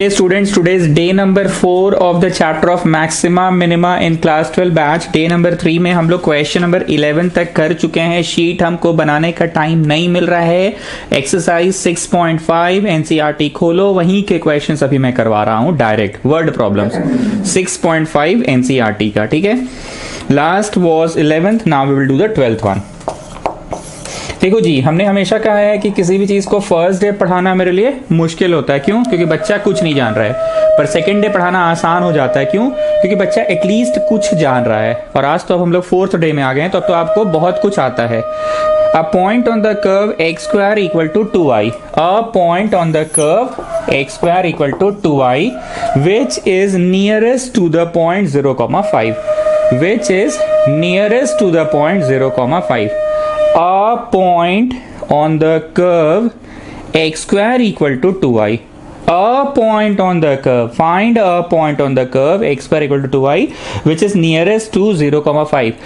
Hey students, today is day number 4 of the chapter of maxima minima in class 12 batch. Day number 3 में हम लोग question number 11 तक कर चुके हैं। शीट हमको बनाने का टाइम नहीं मिल रहा है। एक्सरसाइज 6.5 एनसीईआरटी खोलो, वहीं के क्वेश्चंस अभी मैं करवा रहा हूँ डायरेक्ट वर्ड प्रॉब्लम्स 6.5 एनसीईआरटी का। ठीक है, last was 11th, now we will do the 12th one. देखो जी, हमने हमेशा कहा है कि किसी भी चीज को फर्स्ट डे पढ़ाना मेरे लिए मुश्किल होता है। क्यों? क्योंकि बच्चा कुछ नहीं जान रहा है। पर सेकंड डे पढ़ाना आसान हो जाता है। क्यों? क्योंकि बच्चा एटलीस्ट कुछ जान रहा है। और आज तो अब हम लोग 4th डे में आ गए हैं, तो अब तो आपको बहुत कुछ आता है। A point on the curve x square equal to 2y. A point on the curve x square equal to 2y, which is nearest to the point 0,5. Which is nearest to the point 0,5. A point on the curve x square equal to 2y. A point on the curve. Find a point on the curve x square equal to 2y, which is nearest to 0,5.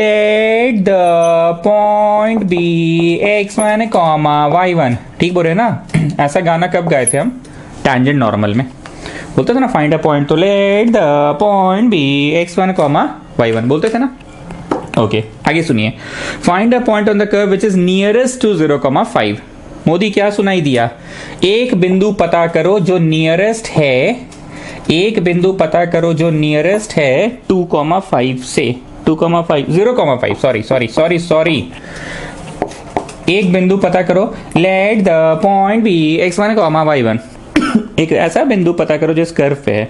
Let the point be x1, y1. ठीक बोल रहे ना? ऐसा गाना कब गाए थे हम? टैंजेंट नॉर्मल में बोलते थे ना, फाइंड अ पॉइंट, तो let the point be x1, y1 बोलते थे ना। ओके, आगे सुनिए। Find a point on the curve which is nearest to 0,5। Modi क्या सुनाई दिया? एक बिंदु पता करो जो नियरेस्ट है। एक बिंदु पता करो जो नियरेस्ट है 2,5 से 2,5 0,5 सॉरी एक बिंदु पता करो। Let the point be x1, y1। एक ऐसा बिंदु पता करो जो इस कर्व पे है।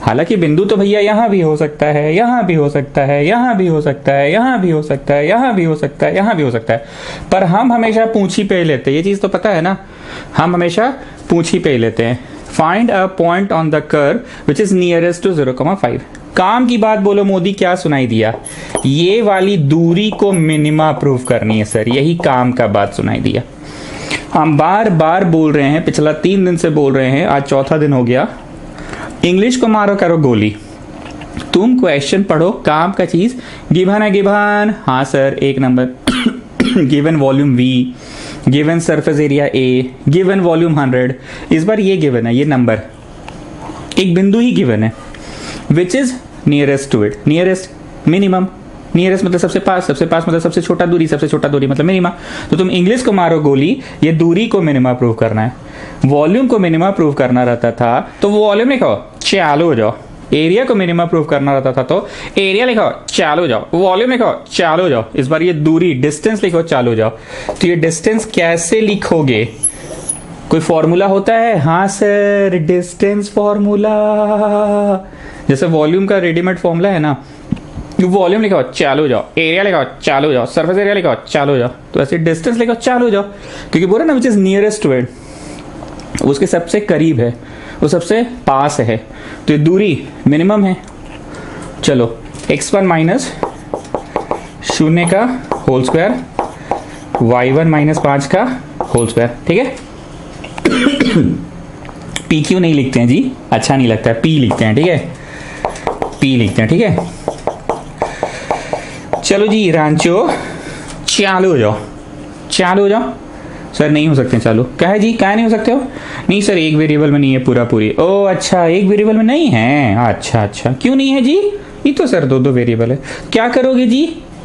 हालांकि बिंदु तो भैया यहां भी हो सकता है, यहां भी हो सकता है, यहां भी हो सकता है, यहां भी हो सकता है, यहां भी हो सकता है, यहां भी हो सकता है। पर हम हमेशा पूंछी पे ही लेते हैं। ये चीज तो पता है ना, हम हमेशा पूंछी पे ही लेते हैं। Find a point on the curve which is nearest to 0,5। काम की बात बोलो, मोदी क्या सुनाई दिया? ये वाली दूरी को मिनिमा प्रूव करनी है सर, यही काम का बात सुनाई दिया। हम बार बार बोल रहे हैं, पिछला 3 दिन से बोल रहे हैं, आज चौथा दिन हो गया। इंग्लिश को मारो करो गोली। तुम क्वेश्चन पढ़ो, काम का चीज गिवन है। गिवन, हाँ sir, 1 number. Given volume V, given surface area A, given volume 100। इस बार ये गिवन है, ये नंबर, एक बिंदु ही गिवन है। Which is nearest to it. Nearest minimum, nearest मतलब सबसे पास मतलब सबसे छोटा दूरी, सबसे छोटा दूरी मतलब मिनिमा। तो तुम इंग्लिश को मारो गोली, ये दूरी को मिनिमा प्रूव करना है। वॉल्यूम को मिनिमा प्रूव करना रहता था तो वॉल्यूम लिखो, चालू हो जाओ। एरिया को मिनिमा प्रूव करना रहता था तो एरिया लिखो, चालू हो जाओ। वॉल्यूम लिखो, चालू हो जाओ। इस बार ये दूरी, डिस्टेंस लिखो, चालू हो जाओ। तो ये डिस्टेंस कैसे लिखोगे? कोई फॉर्मूला होता है? हाँ सर, डिस्टेंस फॉर्मूला। जैसे वॉल्यूम का रेडीमेड फॉर्मूला है ना, वॉल्यूम लिखो, चालू हो जाओ। एरिया लिखो, चालू हो जाओ। सरफेस एरिया लिखो, चालू हो जाओ। तो ऐसे डिस्टेंस लिखो, चालू हो जाओ। क्योंकि बोला ना which is nearest to it, उसके सबसे करीब है, वो सबसे पास है, तो ये दूरी मिनिमम है। चलो, x1 माइनस 0 का होल स्क्वायर, y1 माइनस 5 का होल स्क्वायर। ठीक है। p क्यों नहीं लिखते हैं जी? अच्छा नहीं लगता है, p लिखते हैं। ठीक है, p लिखते हैं। ठीक है, चलो जी रांचो, चालू हो जाओ। चालू हो जाओ। सर नहीं हो सकते चालू। क्या है जी, क्या नहीं हो सकते हो? नहीं सर, एक वेरिएबल में नहीं है पूरा पूरी। ओ अच्छा, एक वेरिएबल में नहीं है। अच्छा, क्यों नहीं है जी? ये तो सर 2 वेरिएबल है। क्या करोगे जी?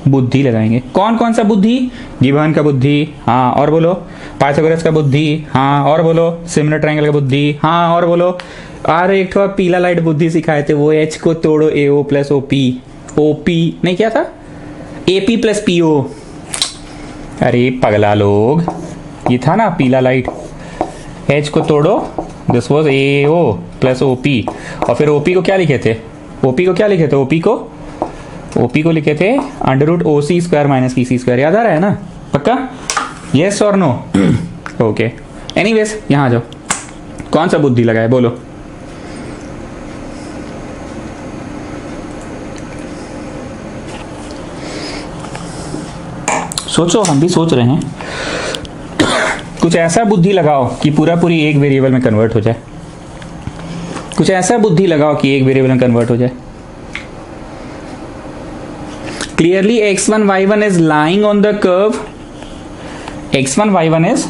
बुद्धि लगाएंगे। कौन कौन सा बुद्धि? गिबन का बुद्धि, हाँ, और बोलो। पाइथागोरस का बुद्धि, हाँ, और बोलो। सिमिलर ट्रायंगल का बुद्धि, हाँ, और बोलो। अरे एक तो पीला लाइट बुद्धि सिखाए थे, वो H को तोड़ो, AO प्लस OP नहीं, क्या था? AP plus PO। अरे पगला लोग, ये था ना पीला लाइट, H को तोड़ो, this was AO plus OP। और फिर OP को क्या लिखे थे? OP को लिखे थे √OC² माइनस PC²। याद आ रहा है ना? पक्का? यस और नो? ओके, एनीवेज यहां आ जाओ। कौन सा बुद्धि लगाए बोलो? सोचो, हम भी सोच रहे हैं। कुछ ऐसा बुद्धि लगाओ कि पूरा पूरी एक वेरिएबल में कन्वर्ट हो जाए। कुछ ऐसा बुद्धि लगाओ कि एक वेरिएबल में कन्वर्ट हो जाए। Clearly x1 y1 is lying on the curve. x1 y1 is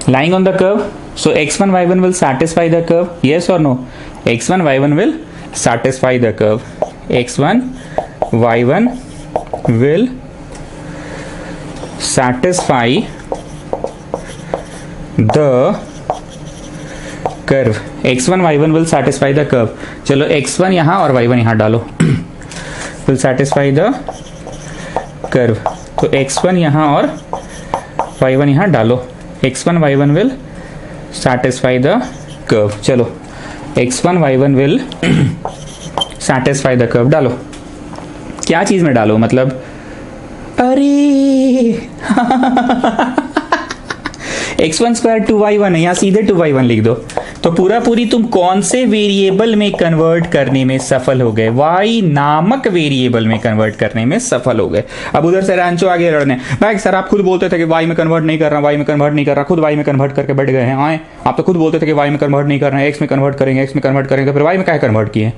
lying on the curve, so x1 y1 will satisfy the curve, yes or no? x1 y1 will satisfy the curve, x1 y1 will satisfy the curve, x1 y1 will satisfy the curve. चलो x1 यहाँ और y1 यहाँ डालो will satisfy the curve, तो x1 यहाँ और y1 यहाँ डालो, x1 y1 will satisfy the curve. चलो x1 y1 will satisfy the curve डालो, क्या चीज में डालो मतलब, अरे x1 स्क्वायर 2y1 है, यहाँ सीधे 2y1 लिख दो, तो पूरा पूरी तुम कौन से वेरिएबल में कन्वर्ट करने में सफल हो गए, y नामक वेरिएबल में कन्वर्ट करने में सफल हो गए। अब उधर से रांचो आगे लड़ने, भाई सर आप खुद बोलते थे कि y में कन्वर्ट नहीं कर रहा, y में कन्वर्ट नहीं कर रहा, खुद y में कन्वर्ट करके बैठ गए हैं। आए आप तो खुद बोलते थे कि y में कन्वर्ट नहीं कर रहे हैं, x में कन्वर्ट करेंगे, x में कन्वर्ट करेंगे, तो फिर y में क्या कन्वर्ट किए?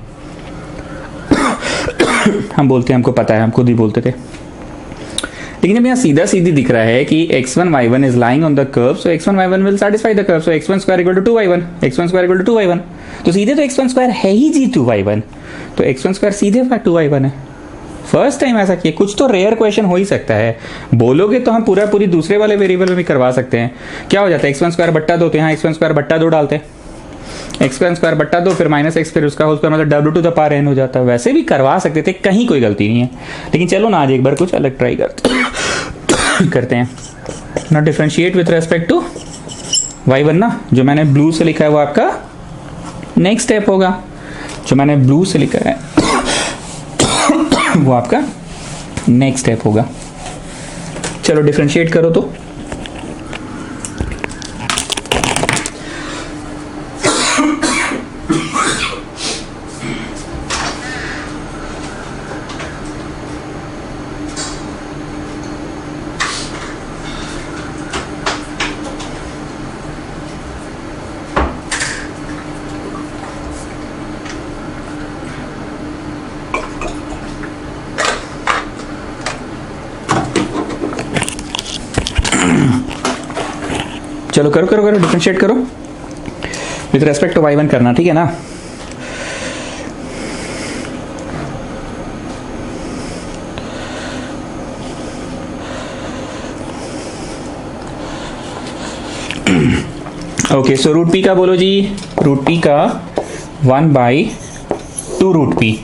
हम बोलते हैं हमको पता है, हम खुद ही बोलते थे। लेकिन अब यहाँ सीधा सीधी दिख रहा है कि x1 y1 is lying on the curve, so x1 y1 will satisfy the curve, so x1 square equal to 2y1, x1 square equal to 2y1, तो सीधे तो x1 स्क्वायर है ही जी 2y1, तो x1 स्क्वायर सीधे 2y1 है। First time ऐसा किया, कुछ तो रेयर क्वेश्चन हो ही सकता है, बोलोगे तो हम पूरा पूरी दूसरे वाले वेरिएबल में भी करवा सकते हैं। क्या हो जाता है, x1 स्क्वायर बट्टा 2, तो यहाँ x1 स्क्वायर बट्टा 2 डालते हैं, x1 स्क्वायर बट्टा 2 फिर माइनस x फिर उसका होल स्क्वायर मतलब w to the power n हो जाता है। वैसे भी करवा सकते थे, कहीं कोई गलती नहीं है, लेकिन चलो ना आज एक बार कुछ अलग ट्राई करते हैं ना। Differentiate with respect to y1 ना, जो मैंने ब्लू से लिखा है वो आपका नेक्स्ट स्टेप होगा, जो मैंने ब्लू से लिखा है वो आपका नेक्स्ट स्टेप होगा। चलो डिफरेंशिएट करो तो, चलो करो करो करो, डिफरेंशिएट करो विथ रेस्पेक्ट टू y1 करना, ठीक है ना। ओके, सो रूट पी का बोलो जी, रूट पी का 1/2 रूट पी,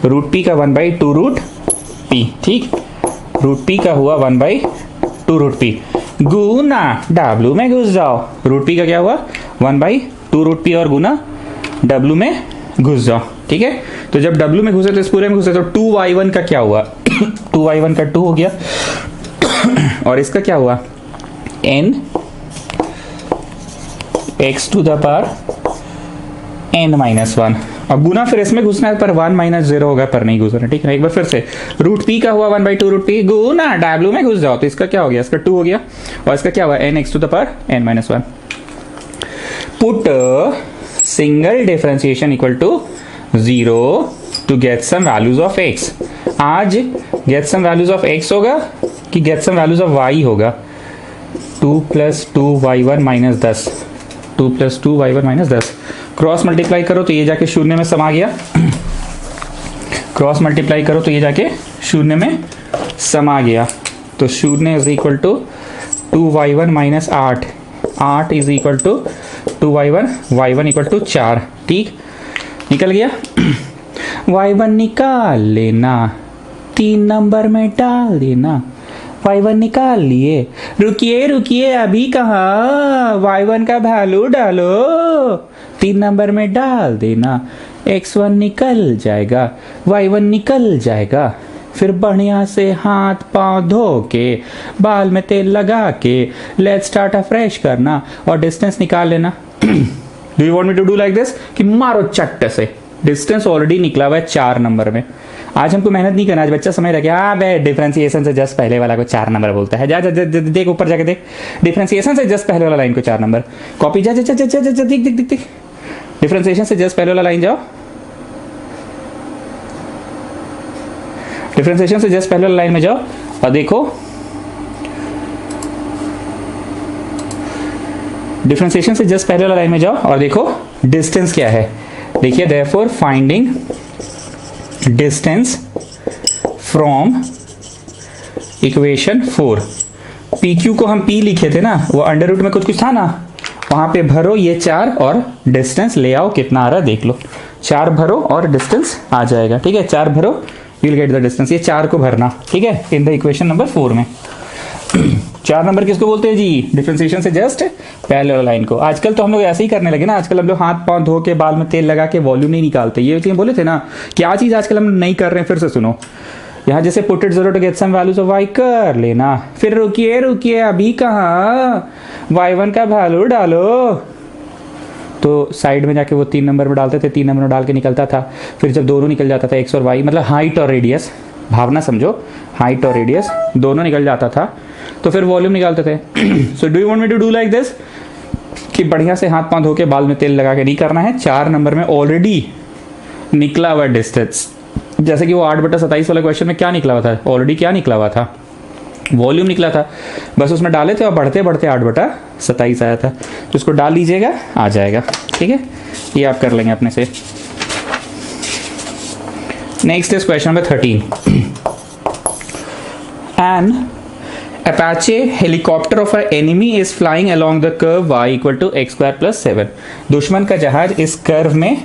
रूट पी का 1/2 रूट पी, ठीक, रूट पी का हुआ 1/2 रूट पी, गुना W में घुस जाओ, रूट पी का क्या हुआ 1/2 रूट पी और गुना W में घुस जाओ, ठीक है। तो जब W में घुसे तो इस पूरे में घुसे, तो 2y1 का क्या हुआ 2y1 का 2 हो गया, और इसका क्या हुआ n x to the power n-1, अब गुना फिर इसमें घुसना है पर 1 - 0 होगा, पर नहीं घुस रहा, ठीक है। एक बार फिर से रूट पी का हुआ 1/2 रूट पी, गुना W में घुस जाओ, तो इसका क्या हो गया, इसका 2 हो गया, और इसका क्या हुआ n x to the power n-1। Put single differentiation equal to 0 to get some values of x। आज get some values of x होगा कि get some values of y होगा, 2 + 2y1 - 10, 2 + 2y1 - 10, क्रॉस मल्टीप्लाई करो तो ये जाके शून्य में समा गया, क्रॉस मल्टीप्लाई करो तो ये जाके शून्य में समा गया, तो शून्य is equal to 2y1 - 8, 8 is equal to 2y1, y1 equal to 4, ठीक, निकल गया। y1 निकाल लेना, 3 नंबर में डाल देना, y1 निकाल लिए, रुकिए रुकिए अभी कहाँ, y1 का वैल्यू डालो, 3 नंबर में डाल देना, x1 निकल जाएगा, y1 निकल जाएगा, फिर बढ़िया से हाथ पांव धो के बाल में तेल लगा के लेट्स स्टार्ट अफ्रेश करना और डिस्टेंस निकाल लेना। Do you want me to do like this, कि मारो चट्ट से, डिस्टेंस ऑलरेडी निकला हुआ है 4 नंबर में। आज हमको मेहनत नहीं करना, आज बच्चा समझ रहा है, हाँ भाई डिफरेंशिएशन से जस्ट पहले वाला को 4 नंबर बोलता है, जा जा देख ऊपर जाके देख, डिफरेंशिएशन से जस्ट पहले वाला लाइन को 4 नंबर, कॉपी जा जा जा जा जा दिख दिख दिख दिख, डिफरेंशिएशन से जस्ट पहले वाला लाइन जाओ, डिफरेंशिएशन से जस्ट पहले वाला लाइन में जाओ और देखो डिफरेंशिएशन से जस्ट पहले वाला लाइन में जाओ और देखो डिस्टेंस क्या है। देखिए therefore finding distance from equation 4। P Q को हम पी लिखे थे ना, वो अंडर रूट में कुछ कुछ था ना, वहां पे भरो ये 4 और डिस्टेंस ले आओ, कितना आ रहा है देख लो। 4 भरो और डिस्टेंस आ जाएगा, ठीक है। 4 भरो, you will get the distance. ये 4 को भरना, ठीक है, इन द इक्वेशन नंबर 4 में। 4 नंबर किसको बोलते हैं जी? डिफरेंशिएशन से जस्ट पहले वाला लाइन को। आजकल तो हम लोग ऐसे ही करने लगे ना, आजकल हम लोग हाथ पांव धो के बाल में तेल लगा के वॉल्यूम नहीं निकालते। ये बोले थे ना, क्या चीज आजकल हम नहीं कर रहे हैं, फिर से सुनो। यहाँ जैसे put it 0 to get some values of y कर लेना, फिर रुकिए अभी कहाँ, y1 का वैल्यू डालो। तो साइड में जाके वो 3 नंबर में डालते थे, 3 नंबर में डाल के निकलता था। फिर जब दोनों निकल जाता था, x और y, मतलब हाइट और रेडियस, भावना समझो, हाइट और रेडियस दोनों निकल जाता था, तो फिर वॉल्यूम निकालते थे। So do you want me to do like this, कि बढ़िया से हाथ पांव धो के बाल में तेल लगा के नहीं करना है। 4 नंबर में ऑलरेडी निकला हुआ डिस्टेंस, जैसे कि वो 8/27 वाला क्वेश्चन में क्या निकला हुआ था, ऑलरेडी क्या निकला हुआ था, वॉल्यूम निकला था, बस उसमें डाले थे और बढ़ते बढ़ते 8/27 आया था। तो उसको डाल लीजिएगा, आ जाएगा, ठीक है। ये आप कर लेंगे अपने से। Next is question number 13। An Apache helicopter of an enemy is flying along the curve y equal to x² + 7। दुश्मन का जहाज इस कर्व में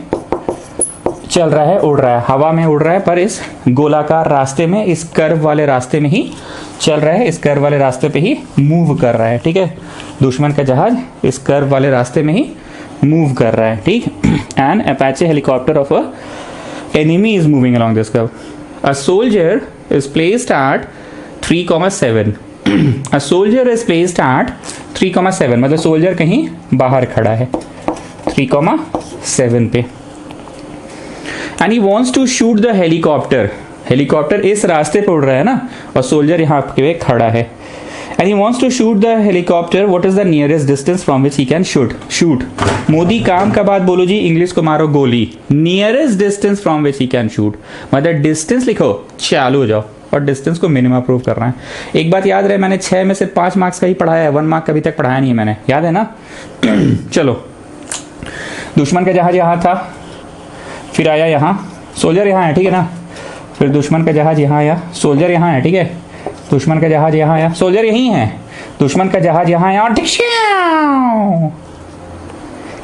चल रहा है, उड़ रहा है, हवा में उड़ रहा है, पर इस गोलाकार रास्ते में, इस कर्व वाले रास्ते में ही चल रहा है, इस कर्व वाले रास्ते पे ही मूव कर रहा है, ठीक है। दुश्मन का जहाज इस कर्व वाले रास्ते में ही मूव कर रहा है, ठीक। An Apache helicopter of a enemy is moving along this curve. A soldier is placed at 3,7। A soldier is placed at 3,7, मतलब सोल्जर कहीं बाहर खड़ा है 3,7 पे। And he wants to shoot the helicopter। Helicopter इस रास्ते पे उड़ रहा है ना, और सोल्जर यहाँ पे खड़ा है। And he wants to shoot the helicopter, what is the nearest distance from which he can shoot। Modi काम का बात बोलो जी, इंग्लिश को मारो गोली। Nearest distance from which he can shoot, मतलब डिस्टेंस लिखो, चालू हो जाओ, और डिस्टेंस को मिनिमम प्रूव करना है। एक बात याद रहे, मैंने 6 में से 5 मार्क्स का ही पढ़ाया है, 1 मार्क का अभी तक पढ़ाया नहीं है मैंने, याद है ना। चलो, दुश्मन का जहाज यहाँ था, फिर आया यहाँ, सोल्जर यहाँ है, ठीक है ना। फिर दुश्मन का जहाज यहाँ आया, सोल्जर यहाँ है, ठीक है। दुश्मन का जहाज यहाँ आया, सोल्जर यहीं है, दुश्मन का जहाज यहाँ आया, और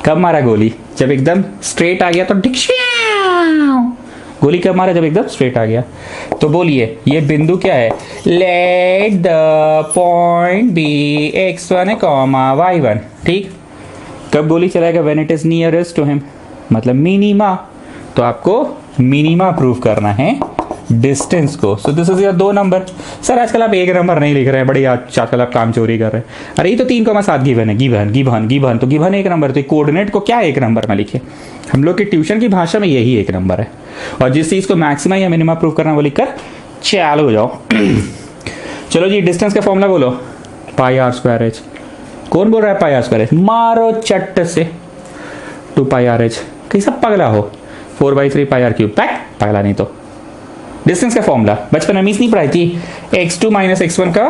कब मारा गोली? जब एकदम स्ट्रेट आ गया तो गोली कब मारा? जब एकदम स्ट्रेट आ गया। तो बोलिए ये बिंदु क्या है? Late the point be x1, y1, ठीक। कब गोली चलाएगा? When it is nearest to him, मतलब मिनिमा। तो आपको मिनिमा प्रूव करना है डिस्टेंस को। So this is your 2 number. Sir आजकल आप 1 नंबर नहीं लिख रहे हैं, बड़ी आजकल आप काम चोरी कर रहे हैं। अरे ये तो 3,7 गिवन है, गिवन तो गिवन 1 नंबर। तो कोऑर्डिनेट को क्या 1 नंबर में लिखे? हम लोग की ट्यूशन की भाषा में यही 1 नंबर है। और जिस चीज को मैक्सिमा या मिनिमा प्रूव करना वो लिखकर चालू हो जाओ। चलो जी, डिस्टेंस का फॉर्मूला बोलो, πr²h। कौन बोल रहा है πr²h? मारो चट्ट से 2πrh। कैसा पगला हो? 4/3 πr3। पगला नहीं तो। डिस्टेंस का फॉर्मूला बचपन में मिस नहीं पढ़ाई थी? x2 - x1 का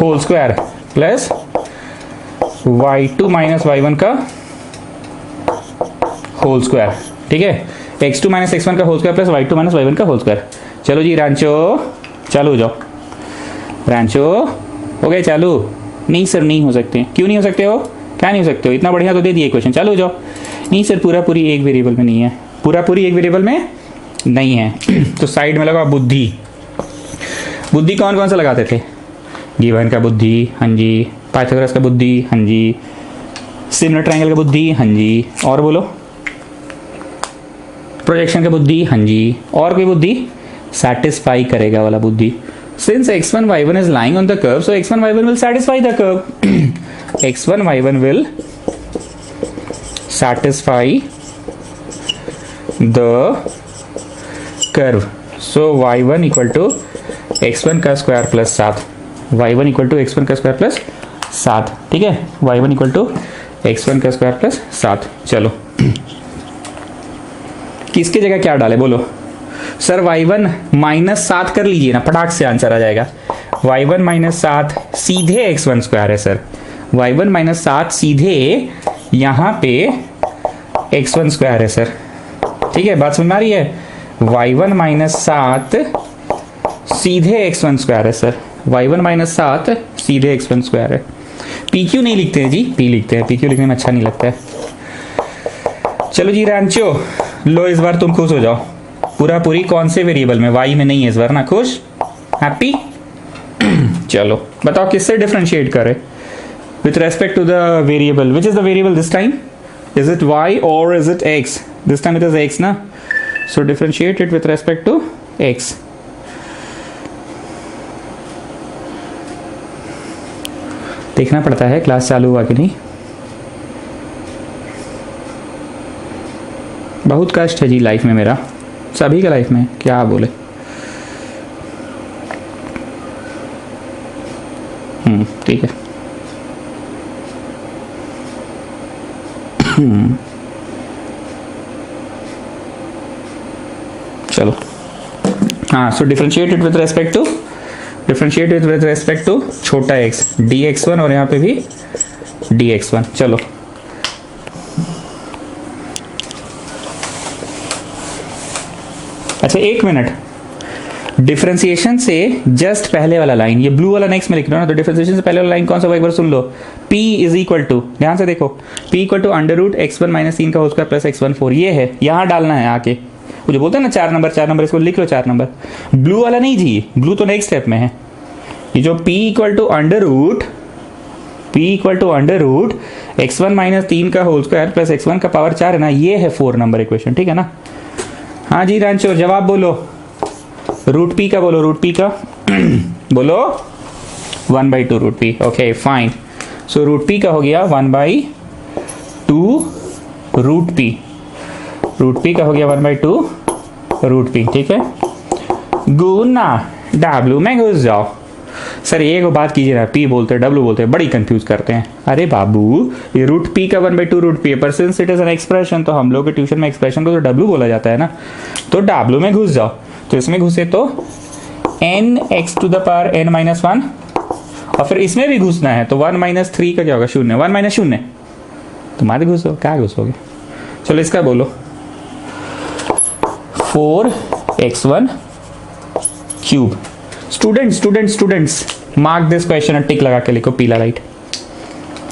whole square plus y2 - y1 का होल स्क्वायर, ठीक है। x2 - x1 का whole square plus y2 - y1 का होल स्क्वायर। चलो जी रांचो, चालू हो जाओ। रांचो हो गए चालू? नहीं सर नहीं हो सकते। क्यों नहीं हो सकते हो? क्या नहीं हो सकते हो? इतना बढ़िया तो दे दिए क्वेश्चन, चालू हो जाओ। नहीं सर पूरी एक वेरिएबल में नहीं है, पूरी एक वेरिएबल में नहीं है। तो साइड में लगा बुद्धि। बुद्धि कौन सा लगाते थे? गिवन का बुद्धि, हाँ जी। पाइथागोरस का बुद्धि, हाँ जी। सिमिलर ट्रायंगल का बुद्धि, हाँ जी। और बोलो, प्रोजेक्शन का बुद्धि, हाँ जी। और कोई बुद्धि? सैटिस्फाई करेगा वाला बुद्धि। Since x1 y1 is lying on the curve, so x1 y1 will satisfy the curve। x1 y1 will satisfy the curve। so y1 equal to x1 का square plus 7, y1 equal to x1 का square plus 7, ठीक है। y1 equal to x1 का square plus 7। चलो किसकी जगह क्या डाले बोलो? सर y1 -7 कर लीजिए ना, फटाक से आंसर आ जाएगा। y1 - 7 सीधे x1 स्क्वायर है सर। y1 माइनस 7 सीधे यहाँ पे x1 स्क्वायर है सर। ठीक है, बात समझ में आ रही है? y1 माइनस 7 सीधे x1 स्क्वायर है सर। y1 माइनस 7 सीधे x1 स्क्वायर है। pq नहीं लिखते हैं जी, p लिखते हैं। pq लिखने में अच्छा नहीं लगता है। चलो जी रांचो, लो इस बार तुम खुश हो जाओ। पूरा पूरी कौन से वेरिएबल में? y में नहीं है इस बार ना। खुश, हैप्पी? चलो बताओ किससे डिफरेंशिएट करें with respect to the variable. Which is the variable this time? Is it y और is it x? This time it is x ना, so differentiate it with respect to x। देखना पड़ता है class चालू हुआ कि नहीं। बहुत कष्ट है जी लाइफ में, मेरा सभी का लाइफ में, क्या बोले। ठीक है। चलो हाँ, so differentiate it with respect to छोटा x dx1 और यहाँ पे भी dx1। चलो अच्छा एक मिनट, डिफरेंशिएशन से जस्ट पहले वाला लाइन, ये ब्लू वाला नेक्स्ट में लिख रहा हूँ ना, तो डिफरेंशिएशन से पहले वाला लाइन कौन सा, एक बार सुन लो। p इज इक्वल टू, ध्यान से देखो, p equal to under root x1 minus 3 का होल स्क्वायर प्लस x1 4, ये है, यहाँ डालना है आके। वो जो बोलते हैं ना 4 नंबर, इसको लिख लो 4 नंबर। ब्लू वाला नहीं जी, ब्लू तो नेक्स्ट स्टेप में है। ये जो p equal to under root x1 minus 3 का होल स्क्वायर प्लस x1 का पावर 4 है ना, ये है 4 नंबर इक्वेशन। ठीक है ना? हाँ जी रांचो, जवाब बोलो। रूट पी का बोलो, रूट पी का बोलो 1/2 root P. Okay fine, so root P का हो गया 1/2 रूट पी। रूट पी का हो गया 1/2 रूट पी। ठीक है, गुना डब्ल्यू में घुस जाओ। सर ये को बात कीजिए ना, पी बोलते हैं डब्ल्यू बोलते हैं, बड़ी कंफ्यूज करते हैं। अरे बाबू, ये रूट पी का 1/2 रूट पी है, पर since it is an expression, तो हम लोग के ट्यूशन में एक्सप्रेशन को तो डब्ल्यू बोला जाता है ना, तो डब्ल्यू में घुस जाओ। तो इसमें घुसे तो nx to the power n minus 1, और फिर इसमें भी घुसना है तो 1 माइनस 3 का क्या होगा, 0। 1 माइनस 0, तुम्हारे घुसो, क्या घुसोगे। चलो इसका बोलो 4x1 cube. Students mark this question और टिक लगा के लिखो पीला लाइट।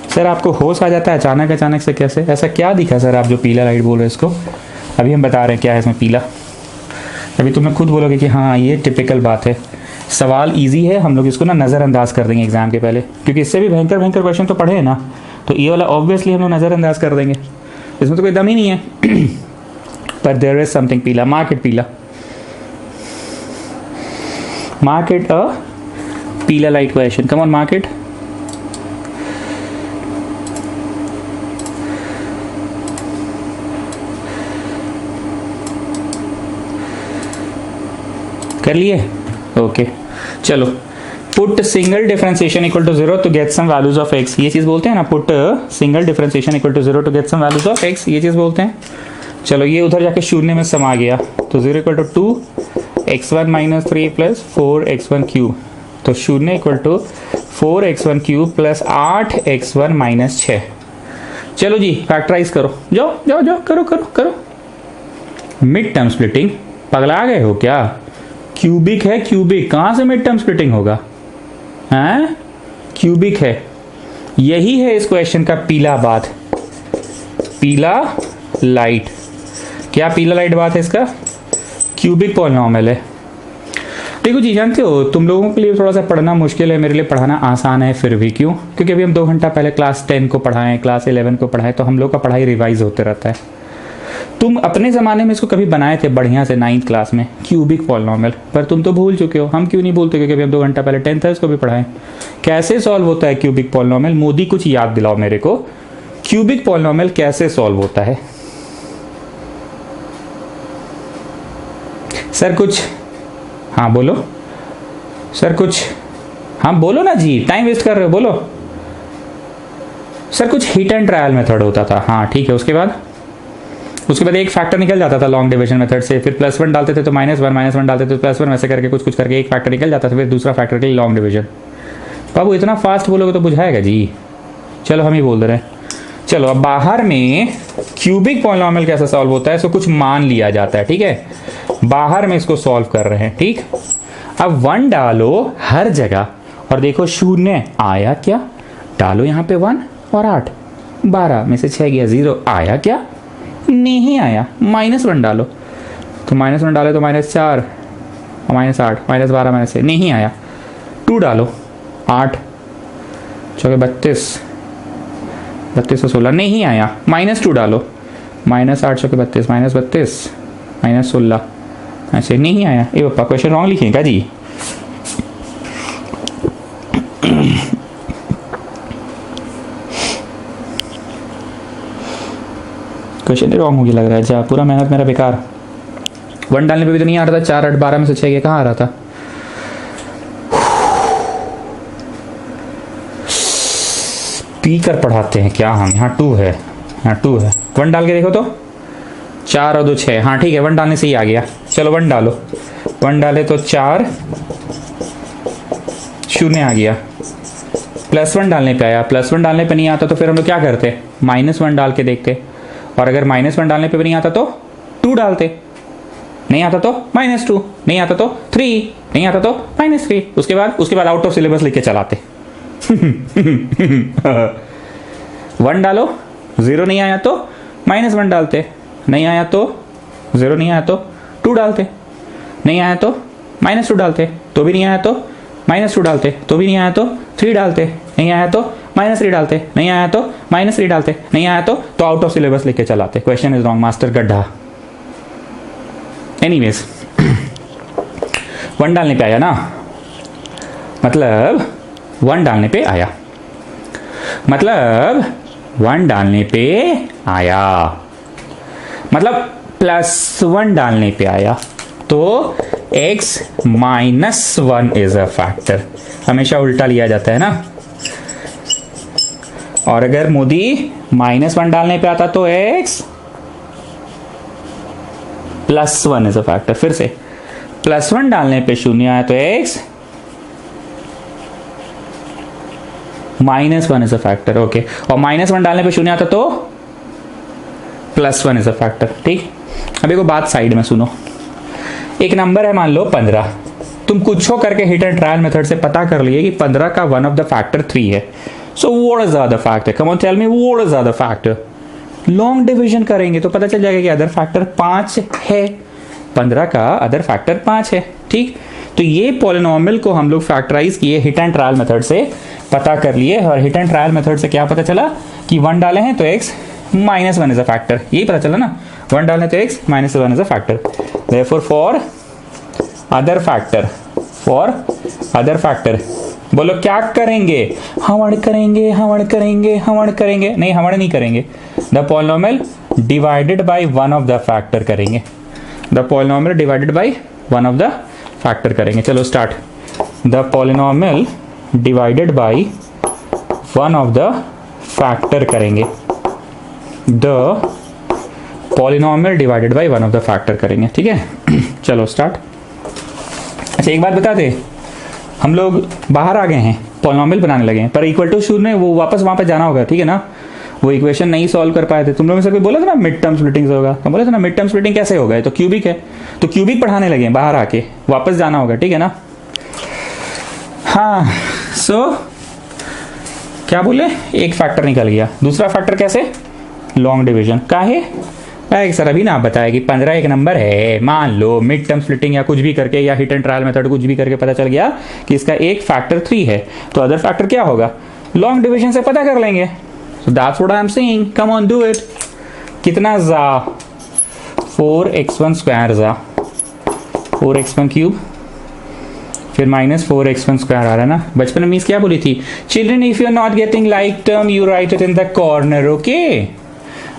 सर आपको होश आ जाता है अचानक से, कैसे, ऐसा क्या दिखा सर आप जो पीला लाइट बोल रहे हो इसको? अभी हम बता रहे हैं क्या है इसमें पीला। अभी तुम्हें खुद बोलोगे कि हाँ ये टिपिकल बात है। सवाल इजी है, हम लोग इसको ना नज़रअंदाज कर देंगे एग्जाम के पहले, क्योंकि इससे भी भयंकर क्वेश्चन तो पढ़े हैं ना, तो ये वाला ऑब्वियसली हम लोग नज़रअंदाज कर देंगे, इसमें तो कोई दम ही नहीं है। पर देयर इज समथिंग पीला, मार्केट पीला, मार्केट अ पीला light question. Come on mark it. कर लिए? ओके चलो, put single differentiation equal to 0 to get some values of x, ये चीज बोलते हैं ना, put single differentiation equal to 0 to get some values of x, ये चीज बोलते हैं। चलो ये उधर जाके शून्य में समा गया, तो 0 equal to 2x1 minus 3 plus 4x1 cube, तो शून्य equal to 4x1 cube plus 8x1 minus 6। चलो जी फैक्टराइज करो, जाओ करो। मिड टर्म स्प्लिटिंग, पगला गए हो क्या? क्यूबिक है, क्यूबिक कहां से मिड टर्म स्प्लिटिंग होगा? हैं, क्यूबिक है। यही है इस क्वेश्चन का पीला बात, पीला लाइट। क्या पीला लाइट बात है इसका? क्यूबिक पॉलिनॉमियल है। देखो जी, जानते हो तुम लोगों के लिए थोड़ा सा पढ़ना मुश्किल है, मेरे लिए पढ़ाना आसान है। फिर भी क्यों? क्योंकि अभी हम 2 घंटा पहले क्लास 10 को पढ़ाएं, क्लास 11 को पढ़ाएं, तो हम लोग का पढ़ाई रिवाइज होते रहता है। तुम अपने ज़माने में इसको कभी बनाए थे बढ़िया से 9th क्लास में, क्यूबिक पॉलिनॉमियल, पर तुम तो भूल चुके हो। हम क्यों नहीं भूलते? क्योंकि अभी हम 2 घंटा पहले 10th है इसको भी पढ़ाएं। कैसे सॉल्व होता है क्यूबिक पॉलिनॉमियल? मोदी कुछ याद दिलाओ मेरे को, क्यूबिक पॉलिनॉमियल कैसे सॉल्व होता है? सर कुछ, हाँ बोलो सर, कुछ हाँ बोलो ना जी, टाइम वेस्ट कर रहे हो, बोलो सर। कुछ हिट एंड ट्रायल मेथड होता था, हाँ ठीक है। उसके बाद एक फैक्टर निकल जाता था लॉन्ग डिवीजन मेथड से, फिर +1 डालते थे तो -1 डालते थे तो +1, वैसे करके कुछ करके एक फैक्टर निकल जाता था, फिर दूसरा फैक्टर के लिए लॉन्ग डिवीजन। बाबू इतना फास्ट बोलोगे तो बुझाएगा जी, चलो हम ही बोल रहे हैं। चलो अब बाहर में क्यूबिक पॉलिनॉमियल कैसे सॉल्व होता है, इसको कुछ मान लिया जाता है, ठीक है। बाहर में इसको सॉल्व कर रहे हैं, ठीक। अब 1 डालो हर जगह और देखो शून्य आया क्या, डालो यहाँ पे 1 और 8, 12 में से 6 गया 0, आया क्या, नहीं आया। -1 डालो, तो -1 डाले तो -4, -8, -12, -6, नहीं आया। 2 डालो, 8 चौके 32, 32 से 16, नहीं आया। -2 डालो, -8 चौके 32, -32, -16, ऐसे नहीं आया। ये पापा क्वेश्चन रॉन्ग लिखे क्या जी? क्वेश्चन रॉन्ग हो गया लग रहा है। जा पूरा मेहनत मेरा बेकार। 1 डालने पे भी तो नहीं आ रहा था। 4, 8, 12 में से 6 गया, कहाँ आ रहा था? पी कर पढ़ाते हैं क्या हम? यहाँ 2 है, यहाँ 2 है। 1 डाल के देखो तो 4 और 2 6, हाँ ठीक है, 1 डालने से ही आ गया। चलो 1 डालो, 1 डाले तो 4, 0 आ गया। +1 डालने पे आया, +1 डालने पे नहीं आता तो फिर हम लोग क्या करते? -1 डाल के देखते, और अगर -1 डालने पे भी नहीं आता तो 2 डालते, नहीं आता तो -2, नहीं आता तो 3, नहीं आता तो -3। उसके बाद आउट ऑफ सिलेबस लिख के चलाते। 1 डालो, 0 नहीं आया तो -1 डालते, नहीं आया तो 0 नहीं आया तो 2 डालते, नहीं आया तो -2 डालते, तो भी नहीं आया तो -2 डालते, तो भी नहीं आया तो 3 डालते, नहीं आया तो -3 डालते, नहीं आया तो -3 डालते, नहीं आया तो आउट ऑफ सिलेबस लिख के चलाते। क्वेश्चन इज रॉन्ग, मास्टर गड्ढा। एनीवेज 1 डालने पे आया ना, मतलब 1 डालने पे आया, मतलब 1 डालने पे आया, मतलब +1 डालने पे आया, तो x -1 इज अ फैक्टर। हमेशा उल्टा लिया जाता है ना। और अगर मोदी -1 डालने पे आता तो x +1 इज अ फैक्टर। फिर से +1 डालने पे 0 आया तो x -1 is a factor. Okay, और -1 डालने पे 0 आता तो +1 इज अ फैक्टर। ठीक, अब एक बात साइड में सुनो। एक नंबर है मान लो 15, तुम कुछ हो करके हिट एंड ट्रायल मेथड से पता कर लिए कि 15 का वन ऑफ द फैक्टर 3 है। So what is other factor? Come on tell me, what is other factor? Long division करेंगे तो पता चल जाएगा कि अदर फैक्टर 5 है। 15 का अदर फैक्टर 5 है। ठीक, तो ये पॉलिनॉमियल को हम लोग फैक्टराइज किए हिट एंड ट्रायल मेथड से पता कर लिए, और हिट एंड ट्रायल मेथड से क्या पता चला कि 1 डाले हैं तो x -1 इज अ फैक्टर। यही पता चला ना, 1 डालने तो x -1 is a factor. Therefore for other factor बोलो क्या करेंगे? हवड़ करेंगे, हवड़ करेंगे, हवड़ करेंगे। नहीं, हवड़ नहीं करेंगे। The polynomial divided by one of the factor करेंगे। The polynomial divided by one of the factor करेंगे। चलो start. The polynomial divided by one of the factor करेंगे। The polynomial divided by one of the factor करेंगे। ठीक है, चलो start. अच्छा एक बात बता दे, हम लोग बाहर आ गए हैं, पॉलिनॉमियल बनाने लगे हैं, पर इक्वल टू 0 वो वापस वहां पे जाना होगा। ठीक है ना, वो इक्वेशन नहीं सॉल्व कर पाए थे। तुम लोगों में से कोई बोला था ना मिड टर्म स्प्लिटिंग से होगा, तो बोला था ना मिड टर्म स्प्लिटिंग कैसे होगा? तो क्यूबिक है, तो क्यूबिक पढ़ाने लगे बाहर आके, वापस जाना होगा। ठीक है ना। हाँ, सो क्या बोले, एक फैक्टर निकल गया। दूसरा फैक्टर कैसे? Long division. काहे? सर अभी ना आप बताया कि 15 एक नंबर है, मान लो मिड टर्म स्प्लिटिंग या कुछ भी करके, या हिट एंड ट्रायल मेथड कुछ भी करके पता चल गया कि इसका एक फैक्टर 3 है, तो अदर फैक्टर क्या होगा? लॉन्ग डिवीजन से पता कर लेंगे। So that's what I am saying, come on do it. कितना जा? 4x1 स्क्वायर जा 4x1 क्यूब, फिर -4x1 स्क्वायर आ रहा है ना। बचपन में मीन्स क्या बोली थी? Children if you are not getting like term you write it in the corner. Okay,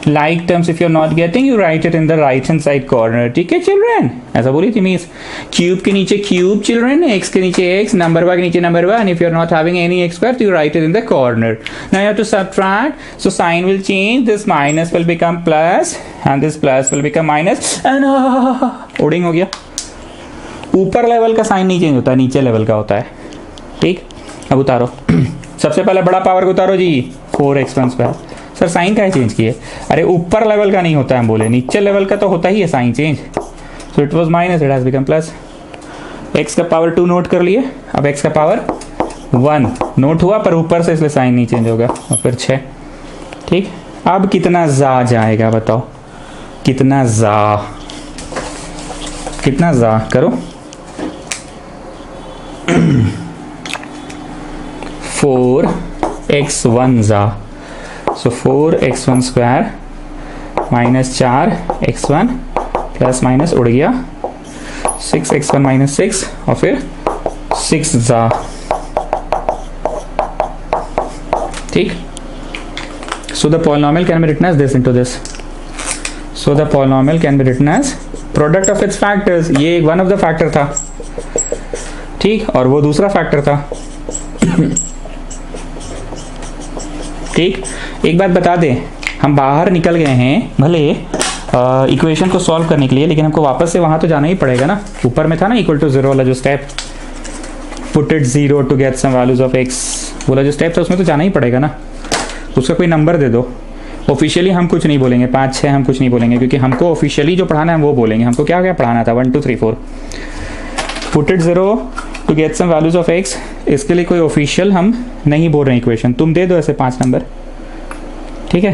like terms if you're not getting you write it in the right hand side corner। ठीक है children, ऐसा बोली थी means. Cube के नीचे cube children, x के नीचे x, number one के नीचे number one. if you're not having any x square you write it in the corner। now you have to subtract, so sign will change, this minus will become plus and this plus will become minus and ओडिंग हो गया। ऊपर level का sign नहीं change होता है, नीचे level का होता है। ठीक, अब उतारो। सबसे पहले बड़ा पावर को उतारो जी, 4x1 सर साइन का चेंज किए? अरे ऊपर लेवल का नहीं होता, हम बोले नीचे लेवल का तो होता ही है sign change. So it was minus, it has become plus. x का पावर 2 नोट कर लिए, अब x का पावर 1 नोट हुआ, पर ऊपर से इसलिए साइन नहीं चेंज होगा, और फिर 6। ठीक, अब कितना जा जाएगा बताओ, कितना जा करो। 4x1 जा, सो 4x1 square minus 4x1 plus minus उड़ गया 6x1 माइनस 6, और फिर 6 जा। ठीक, so the polynomial can be written as this into this. So the polynomial can be written as product of its factors. ये one of the factor था, ठीक, और वो दूसरा फैक्टर था। ठीक, एक बात बता दें, हम बाहर निकल गए हैं भले इक्वेशन को सॉल्व करने के लिए, लेकिन हमको वापस से वहां तो जाना ही पड़ेगा ना। ऊपर में था ना इक्वल टू 0 वाला जो step, put it 0 to get some values of x वाला जो स्टेप था, उसमें तो जाना ही पड़ेगा ना। उसका कोई नंबर दे दो। ऑफिशियली हम कुछ नहीं बोलेंगे, 5 6 हम कुछ नहीं बोलेंगे, क्योंकि हमको ऑफिशियली जो पढ़ाना है वो बोलेंगे। हमको क्या क्या पढ़ाना था, 1 2 3 4। Put it 0 to get some values of x, इसके लिए कोई ऑफिशियल हम नहीं बोल रहे हैं इक्वेशन। तुम दे दो ऐसे 5 नंबर, ठीक है।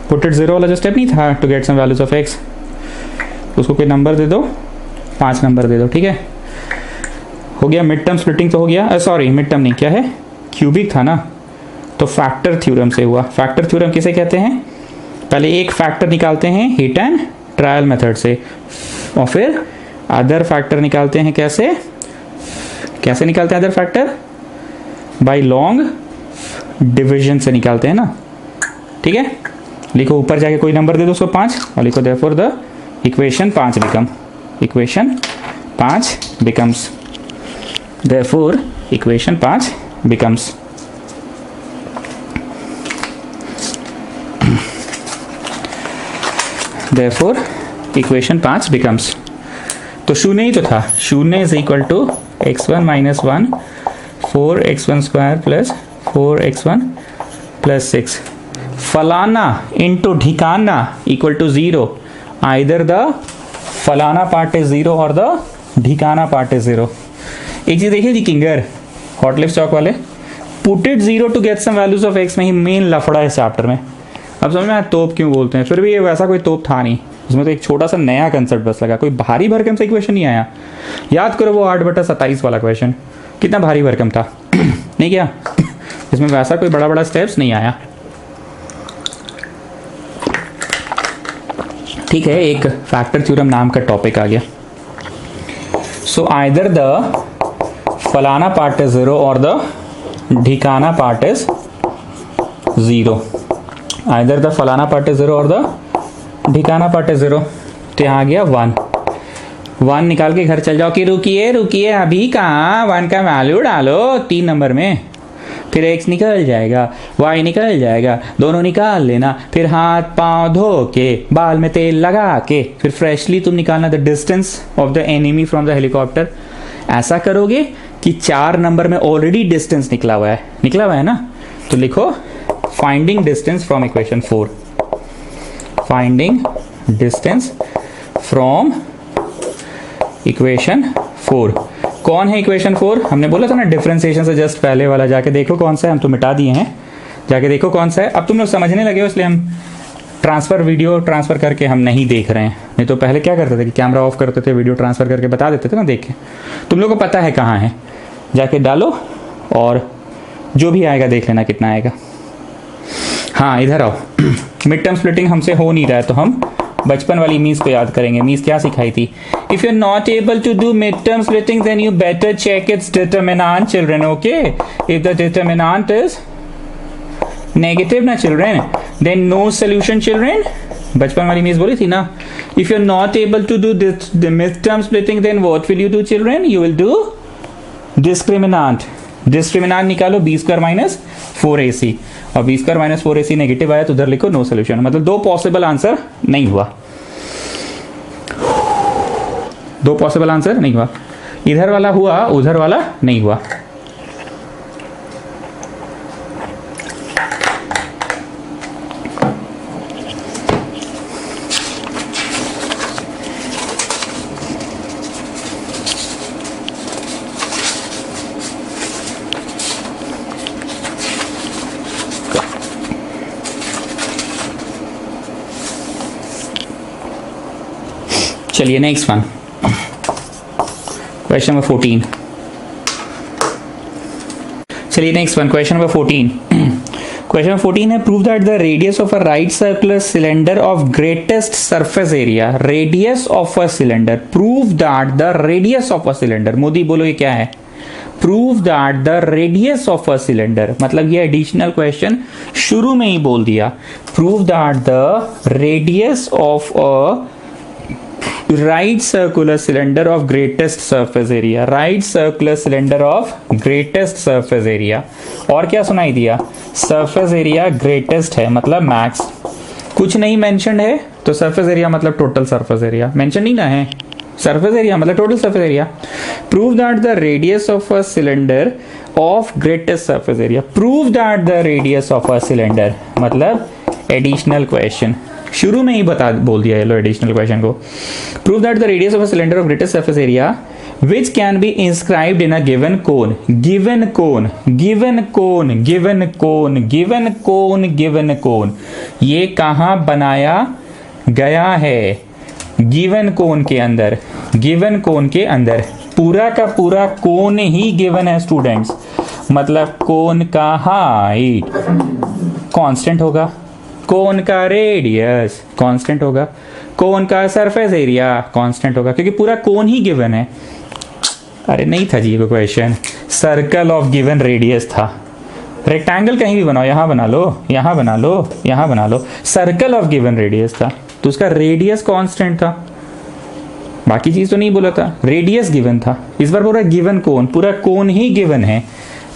पुट इट 0 वाला जो स्टेप नहीं था to get some values of x, उसको कोई नंबर दे दो, 5 नंबर दे दो, ठीक है। हो गया मिड टर्म स्प्लिटिंग तो हो गया, सॉरी मिड टर्म नहीं, क्या है, क्यूबिक था ना, तो फैक्टर थ्योरम से हुआ। फैक्टर थ्योरम किसे कहते हैं? पहले एक फैक्टर निकालते हैं हिट एंड ट्रायल मेथड से, और फिर अदर फैक्टर निकालते हैं कैसे निकालते हैं other factor? By long division से निकालते हैं ना, ठीक है। लिखो ऊपर जाके कोई नंबर दे दो उसको 5, और लिखो therefore the equation 5 becomes therefore equation 5 becomes therefore equation 5 becomes, तो शून्य ही तो था, शून्य is equal to x1 minus 1 4x1 square plus 4x1 plus 6, फलाना इंटू ढिकाना इक्वल टू 0, आइदर द फलाना पार्ट इज 0 और द ढिकाना पार्ट इज 0। एक चीज देखिए जी, किंगर हॉटलिप चौक वाले, put it 0 to get some values of x में ही मेन लफड़ा है इस चैप्टर में। अब समझ में आया तोप क्यों बोलते हैं, फिर भी ये वैसा कोई तोप था नहीं, उसमें तो एक छोटा सा नया कंसेप्ट बस लगा, कोई भारी भरकम सा इक्वेशन नहीं आया। याद करो वो 8/27 वाला क्वेश्चन, कितना भारी भरकम था नहीं क्या? इसमें वैसा कोई बड़ा बड़ा स्टेप्स नहीं आया, ठीक है। एक फैक्टर थ्योरम नाम का टॉपिक आ गया। सो आइदर द फलाना पार्ट इज 0 और द ढिकाना पार्ट इज 0, आइदर द फलाना पार्ट इज 0 और द ढिकाना पार्ट इज 0। तो यहाँ आ गया 1 निकाल के घर चल जाओ कि रुकिए अभी कहाँ, 1 का वैल्यू डालो 3 नंबर में, फिर x निकल जाएगा, y निकल जाएगा, दोनों निकाल लेना, फिर हाथ पांव धो के बाल में तेल लगा के फिर फ्रेशली तुम निकालना the distance of the enemy from the helicopter. ऐसा करोगे कि 4 नंबर में ऑलरेडी डिस्टेंस निकला हुआ है ना, तो लिखो finding distance from equation 4, finding distance from equation 4। कौन है इक्वेशन 4? हमने बोला था ना डिफरेंशिएशन से जस्ट पहले वाला, जाके देखो कौन सा है, हम तो मिटा दिए हैं, जाके देखो कौन सा है। अब तुम लोग समझने लगे हो इसलिए हम वीडियो ट्रांसफर करके हम नहीं देख रहे हैं, नहीं तो पहले क्या करते थे कि कैमरा ऑफ करते थे, वीडियो ट्रांसफर करके बता देते थे ना देख के। तुम लोग को पता है कहाँ है, जाके डालो और जो भी आएगा देख लेना कितना आएगा। हाँ इधर आओ, मिड टर्म स्प्लिटिंग हमसे हो नहीं रहा है, तो हम बचपन वाली मीस को याद करेंगे। मीस क्या सिखाई थी? If you are not able to do mid term splitting then you better check its determinant children, okay. If the determinant is negative ना children, then no solution children. बचपन वाली मीस बोली थी ना, if you are not able to do the mid term splitting then what will you do children? You will do discriminant. Discriminant निकालो b² minus 4ac, और b² minus 4ac negative आया तो उधर लिखो नो सोल्यूशन, मतलब 2 possible answer नहीं हुआ, 2 possible answer नहीं हुआ। इधर वाला हुआ, उधर वाला नहीं हुआ। चलिए नेक्स्ट वन, क्वेश्चन नंबर 14। चलिए next one, question number 14। Question number 14 है, prove that the radius of a right circular cylinder of greatest surface area, radius of a cylinder, prove that the radius of a cylinder. Modi बोलो ये क्या है? Prove that the radius of a cylinder, मतलब ये additional question शुरू में ही बोल दिया। Prove that the radius of a right circular cylinder of greatest surface area, right circular cylinder of greatest surface area। और क्या सुनाई दिया? surface area greatest है मतलब max, कुछ नहीं mentioned है तो surface area मतलब total surface area, mention नहीं ना है, surface area मतलब total surface area। prove that the radius of a cylinder of greatest surface area, prove that the radius of a cylinder मतलब additional question, शुरू में ही बोल दिया ये लो एडिशनल क्वेश्चन को। Prove that the radius of a cylinder of greatest surface area which can be inscribed in a given cone, given cone, given cone, given cone, given cone, given cone, ये कहां बनाया गया है? Given कोन के अंदर, given कोन के अंदर, पूरा का पूरा कोन ही गिवन है स्टूडेंट्स, मतलब कोन का हाइट कांस्टेंट होगा, कोन का रेडियस कांस्टेंट होगा, कोन का सरफेस एरिया कांस्टेंट होगा, क्योंकि पूरा कोन ही गिवन है। अरे नहीं था जी ये question, circle of given radius था। रेक्टेंगल कहीं भी बनाओ, यहां बना लो, यहां बना लो, यहां बना लो, सर्कल ऑफ गिवन रेडियस था तो उसका रेडियस कांस्टेंट था, बाकी चीज तो नहीं बोला था, रेडियस गिवन था। इस बार पूरा गिवन कोन, पूरा कोन ही गिवन है,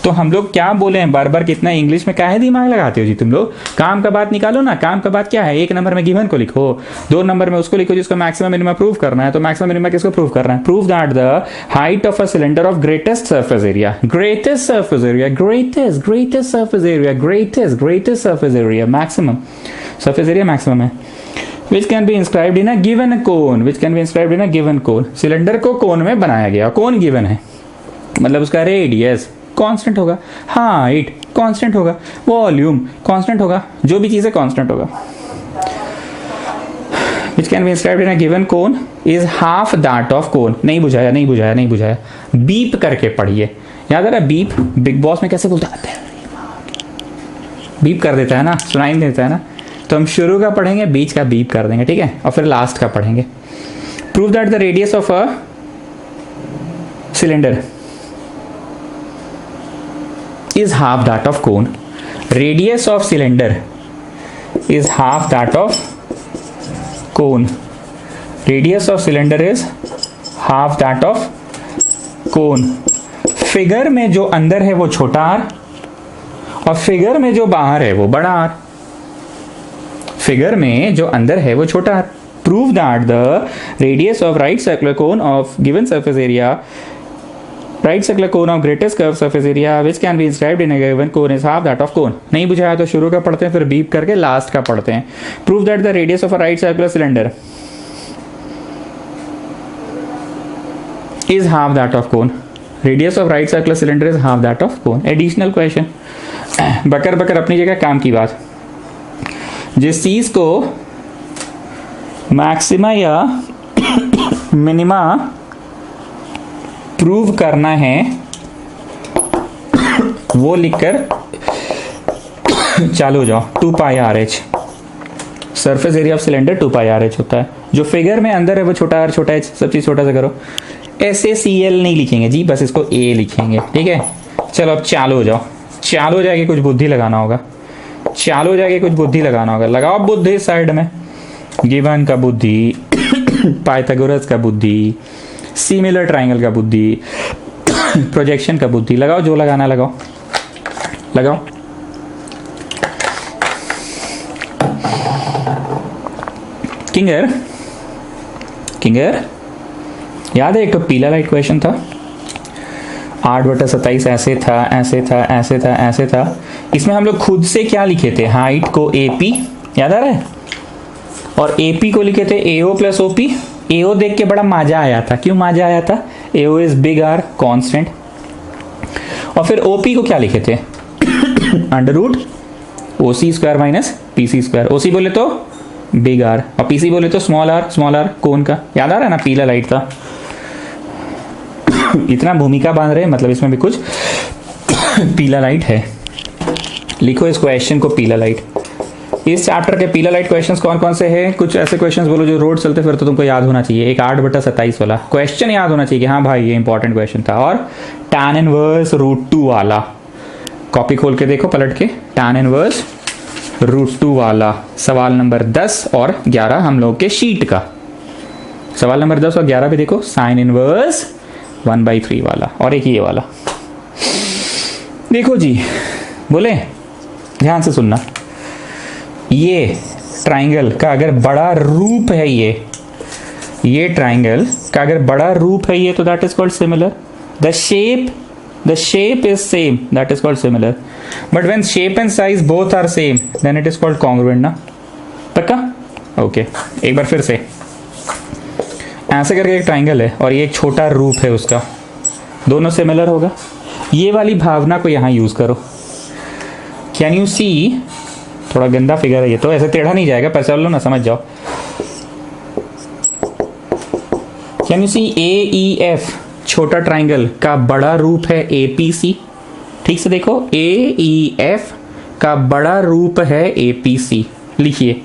तो हम लोग क्या बोले हैं बार बार, कितना इंग्लिश में काहे दिमाग लगाते हो जी तुम लोग? काम का बात निकालो ना, काम का बात क्या है? एक नंबर में गिवन को लिखो, 2 नंबर में उसको लिखो जिसको मैक्सिमम मिनिमम प्रूव करना है। तो मैक्सिमम मिनिमम किसको प्रूव करना है? Prove that the height of a cylinder of greatest surface area, greatest surface area, greatest, greatest surface area, greatest, greatest surface area, maximum surface area maximum है, which can be inscribed in a given cone, which can be inscribed in a given cone। Cylinder को कोन में बनाया गया, कोन given है मतलब उसका radius constant होगा, height constant होगा, वॉल्यूम कांस्टेंट होगा, जो भी चीज है कांस्टेंट होगा। which can be inscribed in a given cone is half that of cone। नहीं बुझाया, नहीं बुझाया, नहीं बुझाया, बीप करके पढ़िए। याद आ रहा है बीप? बिग बॉस में कैसे बोलता है? बीप कर देता है ना, सुनाई नहीं देता है ना, तो हम शुरू का पढ़ेंगे, बीच का बीप कर देंगे, ठीक है, और फिर लास्ट का पढ़ेंगे। Prove that the radius of a cylinder is half that of cone, radius of cylinder is half that of cone, radius of cylinder is half that of cone। Figure में जो अंदर है वो छोटा आर और figure में जो बाहर है वो बड़ा आर, फिगर में जो अंदर है वो छोटा R. Prove that the radius of right circular cone of given surface area, right circular cone of greatest curved surface area which can be inscribed in a given cone is half that of cone। नहीं बुझाया तो शुरू का पढ़ते हैं, फिर beep करके last का पढ़ते हैं। Prove that the radius of a right circular cylinder is half that of cone, radius of right circular cylinder is half that of cone। Additional question, बकर बकर अपनी जगह, काम की बात। जिस चीज को मैक्सिमा या मिनिमा प्रूव करना है वो लिखकर चालू हो जाओ। 2 pi R H, surface area of cylinder 2 pi R H होता है, जो फिगर में अंदर है वो छोटा आर छोटा एच, सब चीज छोटा सा करो। SACL नहीं लिखेंगे जी, बस इसको A लिखेंगे, ठीक है। चलो अब चालू हो जाओ, चालू हो जाएगी, कुछ बुद्धि लगाना होगा, चालू हो जाएगी, कुछ बुद्धि लगाना होगा, लगाओ बुद्धि साइड में, गिवन का बुद्धि, पाइथागोरस का बुद्धि, सिमिलर ट्राइंगल का बुद्धि, प्रोजेक्शन का बुद्धि, लगाओ जो लगाना लगाओ, लगाओ। किंगर, किंगर याद है एक तो पीला लाइट क्वेश्चन था, 8/27 ऐसे था, ऐसे था, ऐसे था, ऐसे था। इसमें हम लोग खुद से क्या लिखे थे? हाइट को AP, याद आ रहा है, और AP को लिखे थे AO प्लस OP। AO देख के बड़ा मजा आया था, क्यों मजा आया था? AO is big R constant. और फिर OP को क्या लिखे थे? Under root OC² minus PC²। OC बोले तो बिग आर, और पीसी बोले तो स्मॉल आर कौन का, याद आ रहा है ना, पीला लाइट था। इतना भूमिका बांध रहे हैं, मतलब इसमें भी कुछ पीला लाइट है। लिखो इस क्वेश्चन को पीला लाइट। इस चैप्टर के पीला लाइट क्वेश्चंस कौन कौन से हैं? कुछ ऐसे क्वेश्चंस बोलो जो रोड चलते फिर तो तुमको याद होना चाहिए। एक 8/27 वाला क्वेश्चन याद होना चाहिए कि हाँ भाई ये इंपॉर्टेंट क्वेश्चन था। और tan इनवर्स √2 वाला, कॉपी खोल के देखो पलट के, tan इनवर्स √2 वाला सवाल नंबर 10 और 11 हम लोग के शीट का। सवाल नंबर 10 और 11 भी देखो, साइन इनवर्स 1/3 वाला, और एक ये वाला। देखो जी, बोले ध्यान से सुनना, ये ट्राइंगल का अगर बड़ा रूप है, ये ट्राइंगल का अगर बड़ा रूप है ये, तो that is called similar. The shape is same, that is called similar. But when shape and size both are same, then it is called congruent ना। पक्का? ओके, एक बार फिर से, ऐसे करके एक ट्राइंगल है और ये एक छोटा रूप है उसका, दोनों सिमिलर होगा। ये वाली भावना को यहां यूज करो। कैन यू सी, थोड़ा गंदा फिगर है ये तो, ऐसे टेढ़ा नहीं जाएगा, पैसा लो ना, समझ जाओ। कैन यू सी AEF छोटा ट्राइंगल का बड़ा रूप है APC। ठीक से देखो, AEF का बड़ा रूप है APC। लिखिए,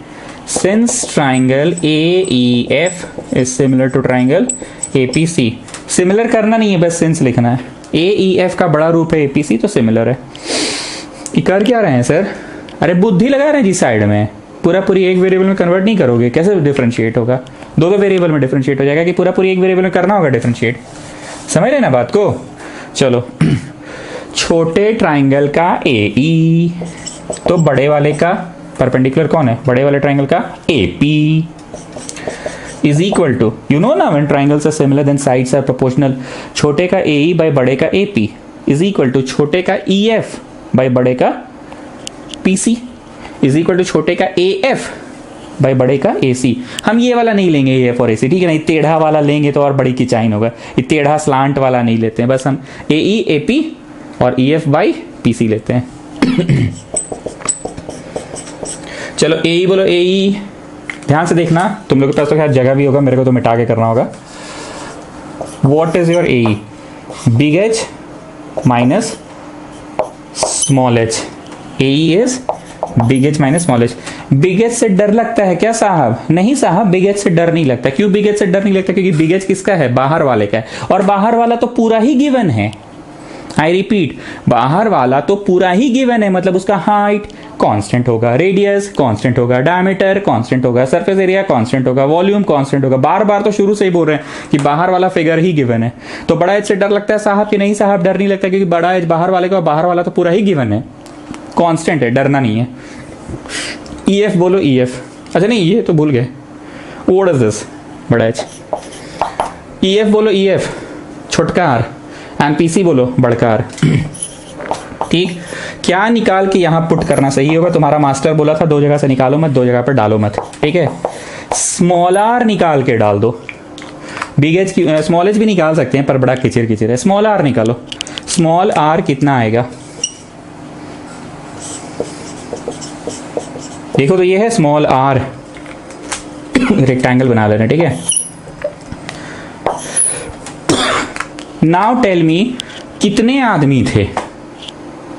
since triangle AEF is similar to triangle APC। Similar करना नहीं है, बस सिंस लिखना है। AEF का बड़ा रूप है APC तो सिमिलर है। ये कर क्या रहे हैं सर? अरे बुद्धि लगा रहे हैं जी साइड में। पूरी एक वेरिएबल में कन्वर्ट नहीं करोगे, कैसे डिफरेंशिएट होगा? दो वेरिएबल में डिफरेंशिएट हो जाएगा कि पूरी एक वेरिएबल में करना होगा डिफरेंशिएट। समझ रहे ना बात को? चलो, छोटे ट्राइंगल का AE तो बड़े वाले का परपेंडिकुलर कौन है? बड़े वाले ट्राइंगल का AP is equal to, you know ना, when triangles are similar then sides are proportional. छोटे का AE बाय बड़े का AP इज इक्वल टू छोटे का EF बाय बड़े का PC इज इक्वल टू छोटे का AF बाय बड़े का AC। हम ये वाला नहीं लेंगे AF और AC, ठीक है ना? टेढ़ा वाला लेंगे तो और बड़ी किचाइन होगा। ये टेढ़ा स्लांट वाला नहीं लेते हैं, बस हम AE AP और EF बाय PC लेते हैं। चलो AE बोलो, AE ध्यान से देखना, तुम लोग के पास तो खैर जगह भी होगा, मेरे को तो मिटा के करना होगा। What is your AE? Big H minus small H. AE is big H minus small H. Big H से डर लगता है क्या साहब? नहीं साहब, बिग एच से डर नहीं लगता। क्यों बिग एच से डर नहीं लगता? क्योंकि बिग एच किसका है? बाहर वाले का है, और बाहर वाला तो पूरा ही गिवन है। आई रिपीट, बाहर वाला तो पूरा ही गिवन है, मतलब उसका हाइट कांस्टेंट होगा, रेडियस कांस्टेंट होगा, डायमीटर कांस्टेंट होगा, सरफेस एरिया कांस्टेंट होगा, वॉल्यूम कांस्टेंट होगा। बार बार तो शुरू से ही बोल रहे हैं कि बाहर वाला फिगर ही गिवन है। तो बड़ा एच से डर लगता है साहब कि नहीं साहब? डर नहीं लगता, क्योंकि बड़ा एच बाहर वाले का, बाहर वाला तो पूरा ही गिवन है, कांस्टेंट है, डरना नहीं है। EF बोलो, EF, अच्छा नहीं ये तो भूल गए, व्हाट इज दिस? बड़ा एच। EF बोलो, EF छोटका आर, एंड PC बोलो बड़का आर। ठीक, क्या निकाल के यहां पुट करना सही होगा? तुम्हारा मास्टर बोला था 2 जगह से निकालो मत, 2 जगह पर डालो मत, ठीक है? स्मॉल आर निकाल के डाल दो। बिग एच की स्मॉल एच भी निकाल सकते हैं, पर बड़ा किचिर किचिर है। स्मॉल आर निकालो। स्मॉल आर कितना आएगा? देखो तो ये है स्मॉल आर, रेक्टेंगल बना लेना, ठीक है? नाउ टेल मी, कितने आदमी थे?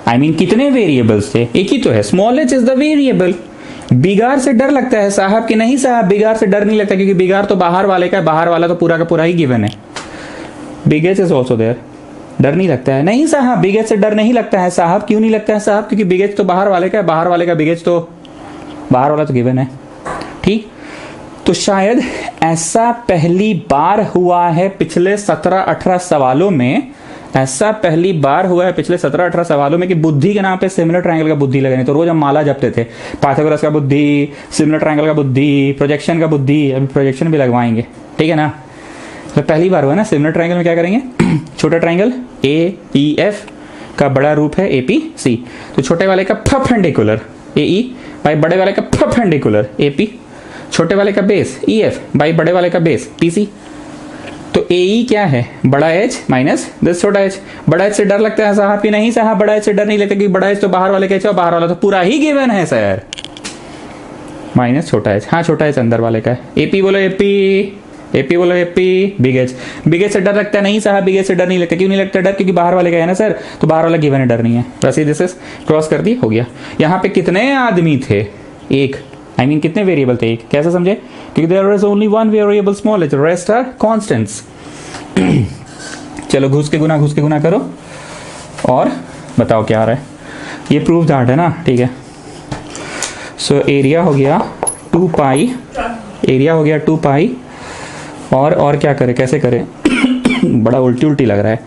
आई मीन कितने वेरिएबल्स थे? एक ही तो है, small H is the variable. बिगार से डर लगता है साहब कि नहीं साहब? बिगार से डर नहीं लगता, क्योंकि बिगार तो बाहर वाले का है, बाहर वाला तो पूरा का पूरा ही गिवन है। Big H is also there, डर नहीं लगता है? नहीं साहब, बिग एच से डर नहीं लगता है साहब। क्यों नहीं लगता है साहब? क्योंकि बिग एच तो बाहर वाले का है, बाहर वाले का बिग एच तो बाहर वाला तो गिवन है। ठीक, तो शायद ऐसा पहली बार हुआ है पिछले 17-18 सवालों में, ऐसा पहली बार हुआ है पिछले 17-18 सवालों में कि बुद्धि के नाम पे सिमिलर ट्रायंगल का बुद्धि लगाने। तो रोज हम माला जपते थे, पाइथागोरस का बुद्धि, सिमिलर ट्रायंगल का बुद्धि, प्रोजेक्शन का बुद्धि, अभी प्रोजेक्शन भी लगवाएंगे, ठीक है ना? तो पहली बार हुआ ना सिमिलर ट्रायंगल में। क्या करेंगे? छोटा ट्रायंगल AEF का बड़ा रूप है APC, तो छोटे वाले का परपेंडिकुलर AE बाई बड़े वाले का परपेंडिकुलर AP, छोटे वाले का बेस EF बाई बड़े वाले का बेस PC। तो AE क्या है? बड़ा H माइनस दिस छोटा h। बड़ा H से डर लगता है साहब कि नहीं साहब? बड़ा H से डर नहीं लगता, क्योंकि बड़ा H तो बाहर वाले का h और बाहर वाला तो पूरा ही गिवन है सर। माइनस छोटा एच, हाँ छोटा एच अंदर वाले का है। एपी बोलो एपी, एपी बोलो AP. Big H, big H से डर लगता है? नहीं साहब, बिग एच से डर नहीं लगता। क्यों नहीं लगता डर? क्योंकि बाहर वाले का है ना सर, तो बाहर वाला गिवन है, डर नहीं है। बस दिस इज क्रॉस कर दी, हो गया। यहाँ पे कितने आदमी थे? एक, आई मीन कितने वेरिएबल थे? एक। कैसे समझे? क्योंकि there is only one variable small H, rest are constants. चलो घुस के गुना करो और बताओ क्या आ रहा है। ये प्रूफ दैट है ना, ठीक है। सो एरिया हो गया 2 पाई, एरिया हो गया 2 पाई, और क्या करें, कैसे करें? बड़ा उल्टी लग रहा है।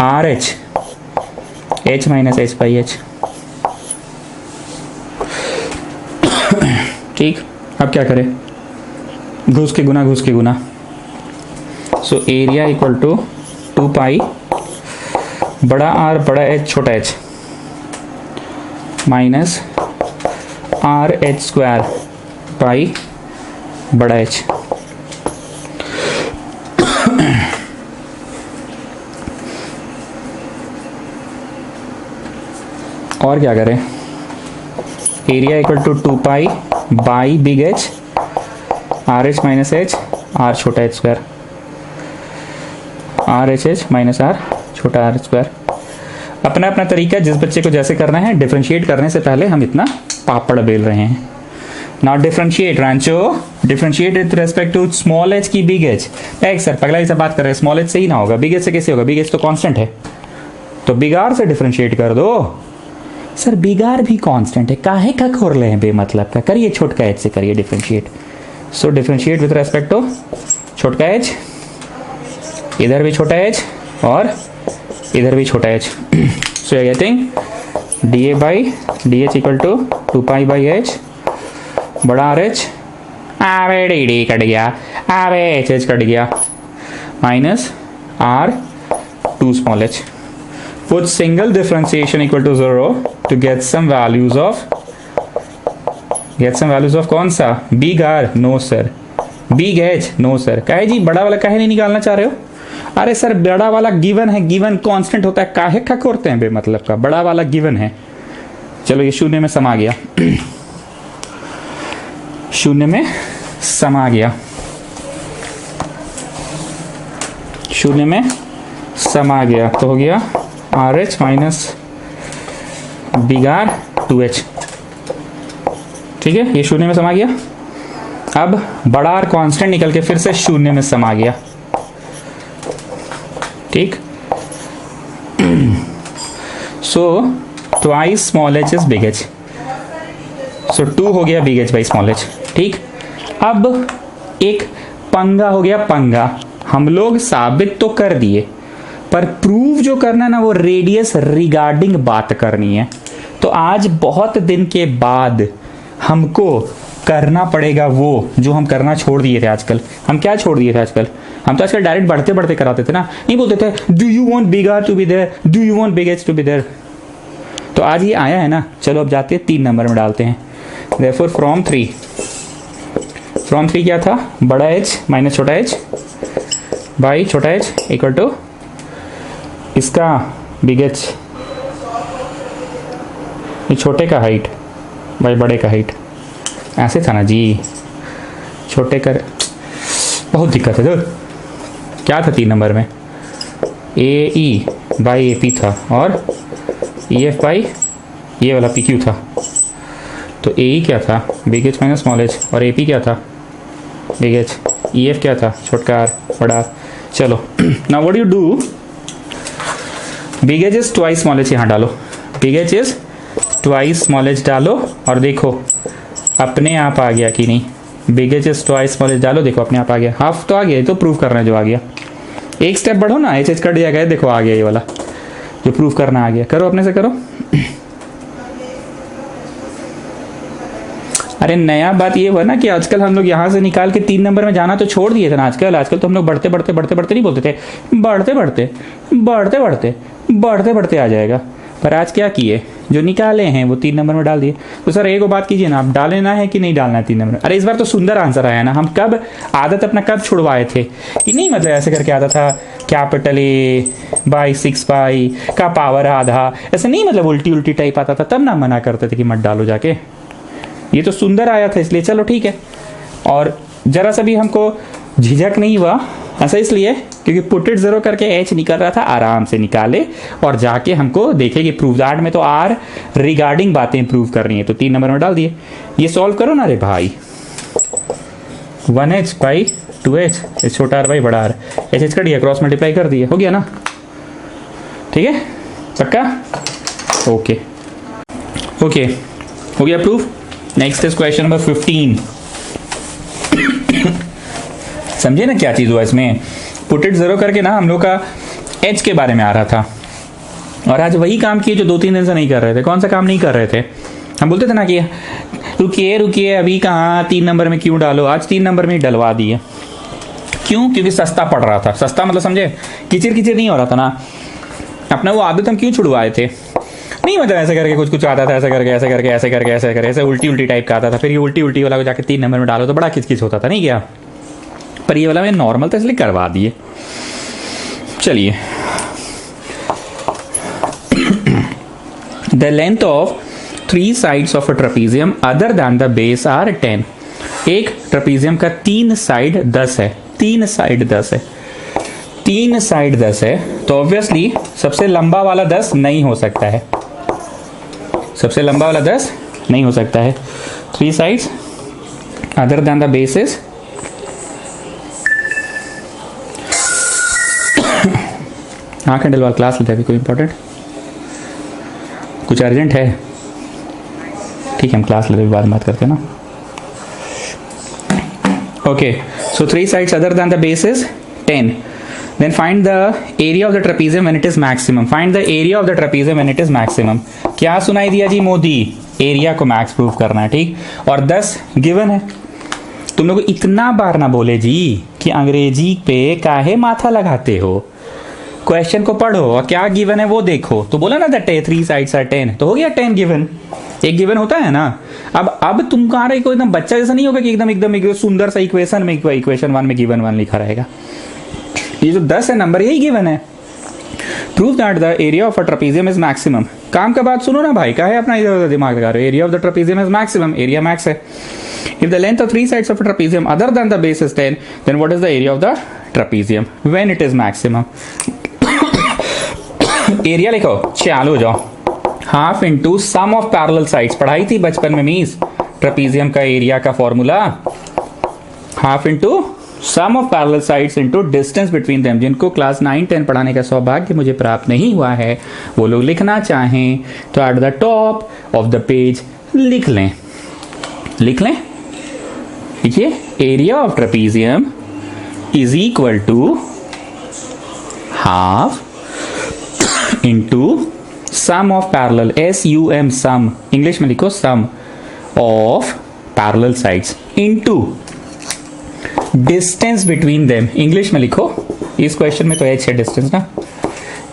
R H minus H by H, ठीक। अब क्या करें? घुस के गुना। So area equal to 2 pi बड़ा आर बड़ा एच छोटा H minus R H square pi बड़ा एच। और क्या करें? Area equal to 2 pi by big H R H minus H R छोटा H square, R H H minus R छोटा R square. अपना अपना तरीका, जिस बच्चे को जैसे करना है। डिफरेंशिएट करने से पहले हम इतना पापड़ बेल रहे हैं। Not differentiate Rancho, differentiate with respect to small H की बिग एच। एक सर पगला ऐसा बात कर रहे हैं, स्मॉल एच से ही ना होगा, बिग एच से कैसे होगा? बिग एच तो कांस्टेंट है, तो बिग आर से डिफरेंशिएट कर दो। सर बिग आर भी कांस्टेंट है, काहे का खोर ले हैं बेमतलब का? करिए छोटका एच से करिए differentiate. So differentiate with respect to छोटका एच, इधर भी छोटा एच और इधर भी छोटा H. So you getting D A by D H equal to 2 pi by H बड़ा आर एच, आवे डी डी कट गया, आवे एच एच कट गया, minus R 2 small H. Put single differentiation equal to 0 to get some values of कौन सा? Big R? No sir. Big H? No sir. काहे जी बड़ा वाला काहे नहीं निकालना चाह रहे हो? अरे सर बड़ा वाला गिवन है, गिवन कांस्टेंट होता है, काहे का करते हैं बेमतलब का? बड़ा वाला गिवन है। चलो ये शून्य में समा गया, शून्य में समा गया, शून्य में समा गया, तो हो गया R H minus big R 2h। ठीक है, ये शून्य में समा गया। अब बड़ा आर कांस्टेंट निकल के फिर से शून्य में समा गया, ठीक। So twice small H is big H, so 2 हो गया big H by small H, ठीक। अब एक पंगा हो गया, पंगा हम लोग साबित तो कर दिए, पर प्रूव जो करना है ना वो रेडियस रिगार्डिंग बात करनी है। तो आज बहुत दिन के बाद हमको करना पड़ेगा वो जो हम करना छोड़ दिए थे आजकल। हम क्या छोड़ दिए थे आजकल? हम तो आजकल डायरेक्ट बढ़ते बढ़ते कराते थे ना, नहीं बोलते थे do you want big R to be there, do you want big H to be there. तो आज ये आया है ना, चलो अब जाते हैं 3 नंबर में डालते हैं। देयरफॉर फ्रॉम 3 क्या था? बड़ा एच माइनस छोटा एच बाई छोटा एच इक्वल टू इसका बिग एच, ये छोटे का हाइट बाई बड़े का हाइट, ऐसे था ना जी। छोटे कर बहुत दिक्कत है। तो क्या था 3 नंबर में? ए ई बाई ए पी था और ई एफ बाई ये वाला पी क्यू था। तो ए ई क्या था? Big H minus small H, और ए पी क्या था? Big H. ई एफ क्या था? छोटका आर बड़ा आर। चलो now what you do, big H is twice small H, यहाँ डालो big H is twice small H डालो और देखो अपने आप आ गया कि नहीं। Big H is twice small H डालो, देखो अपने आप आ गया। हाफ तो आ गया, तो प्रूव करना है जो आ गया। एक स्टेप बढ़ो ना, एच एच कट जाएगा, देखो आ गया ये वाला जो प्रूव करना आ गया। करो अपने से करो। अरे नया बात ये हुआ ना कि आजकल हम लोग यहाँ से निकाल के 3 नंबर में जाना तो छोड़ दिए थे ना आजकल तो हम लोग बढ़ते बढ़ते नहीं बोलते थे, बढ़ते बढ़ते आ जाएगा। पर आज क्या किए, जो निकाले हैं वो 3 नंबर में डाल दिए। तो सर एक बात कीजिए ना, आप डालना है कि नहीं डालना है 3 नंबर में? अरे इस बार तो सुंदर आंसर आया ना। हम कब आदत अपना कब छुड़वाए थे कि नहीं? मतलब ऐसे करके आता था कैपिटल ए बाई 6 पाई का पावर आधा, ऐसे नहीं, मतलब उल्टी टाइप आता था, तब ना मना करते थे कि मत डालो जाके। ये तो सुंदर आया था इसलिए चलो ठीक है। और जरा सा भी हमको झिझक नहीं हुआ, ऐसा इसलिए क्योंकि पुट इट जीरो करके एच निकल रहा था, आराम से निकाले और जाके हमको देखे कि प्रूव दैट में तो आर रिगार्डिंग बातें प्रूव करनी है, तो 3 नंबर में डाल दिए। ये सॉल्व करो ना रे भाई, 1h बाई 2h, छोटा आर बाई बड़ा आर, एच कर दिया, क्रॉस मल्टीप्लाई कर दिया, हो गया ना, ठीक है पक्का, ओके ओके हो गया proof. Next is question number 15। समझे ना क्या चीज हुआ इसमें, पुट इट जीरो करके ना हम लोग का एच के बारे में आ रहा था, और आज वही काम किए जो 2-3 दिन से नहीं कर रहे थे। कौन सा काम नहीं कर रहे थे, हम बोलते थे ना कि रुकिए रुकिए अभी कहाँ 3 नंबर में क्यों डालो, आज 3 नंबर में डलवा दिए। क्यों, क्योंकि सस्ता पड़ रहा था, सस्ता मतलब समझे, किचिर किचिर नहीं हो रहा था ना, अपना वो आदत हम क्यों छुड़वाए थे, नहीं मतलब ऐसे करके कुछ कुछ आता था, ऐसे करके ऐसे करके ऐसे करके ऐसे करके ऐसे उल्टी उल्टी टाइप का आता था, फिर ये उल्टी उल्टी वाला को जाके 3 नंबर में डालो तो बड़ा किचकिच होता था, नहीं क्या, पर ये वाला मैं नॉर्मल था इसलिए करवा दिए। चलिए, the length of 3 sides of a trapezium other than the base are 10। एक ट्रेपीजियम का 3 साइड 10 है, 3 साइड 10 है, 3 साइड 10 है, तो ऑब्वियसली सबसे लंबा वाला 10 नहीं हो सकता है, सबसे लंबा वाला 10 नहीं हो सकता है। 3 sides other than the basis, हाँ कैंडल वाल क्लास लेते हैं, कोई इंपॉर्टेंट कुछ अर्जेंट है, ठीक है हम क्लास लेते बाद में बात करते हैं ना। Okay, so 3 sides other than the base is 10। Then find the area of the trapezium when it is maximum. Find the area of the trapezium when it is maximum. क्या सुनाई दिया जी मोदी, एरिया को मैक्स प्रूव करना है, ठीक, और 10 given है। तुम लोग इतना बार ना बोले जी कि अंग्रेजी पे काहे माथा लगाते हो, क्वेश्चन को पढ़ो और क्या गिवन है वो देखो। तो बोला ना दैट 3 साइड्स आर 10, तो हो गया 10 गिवन, एक गिवन होता है ना। अब तुम कह रहे हो एकदम बच्चा जैसा नहीं होगा कि एकदम एकदम एक सुंदर सा इक्वेशन में, इक्वेशन 1 में गिवन 1 लिखा रहेगा। ये जो 10 है नंबर यही गिवन है। Prove that the area of a trapezium is maximum. काम का बात सुनो ना भाई, काहे अपना इधर दिमाग लगा रहे हो, area of the trapezium is maximum, area max है। If the length of 3 sides of a trapezium other than the base is 10, then what is the area of the trapezium when it is maximum. Area लिखो, चालू हो जाओ, half into sum of parallel sides, पढ़ाई थी बचपन में मीस, trapezium का एरिया का formula half into sum of parallel sides into distance between them. जिनको क्लास 9-10 पढ़ाने का सौभाग्य मुझे प्राप्त नहीं हुआ है वो लोग लिखना चाहें तो at the top of the page लिख लें, लिख लें, देखिए area of trapezium is equal to half into sum of parallel, SUM sum, English में लिखो sum of parallel sides into distance between them, English में लिखो, इस क्वेश्चन में तो h है डिस्टेंस ना,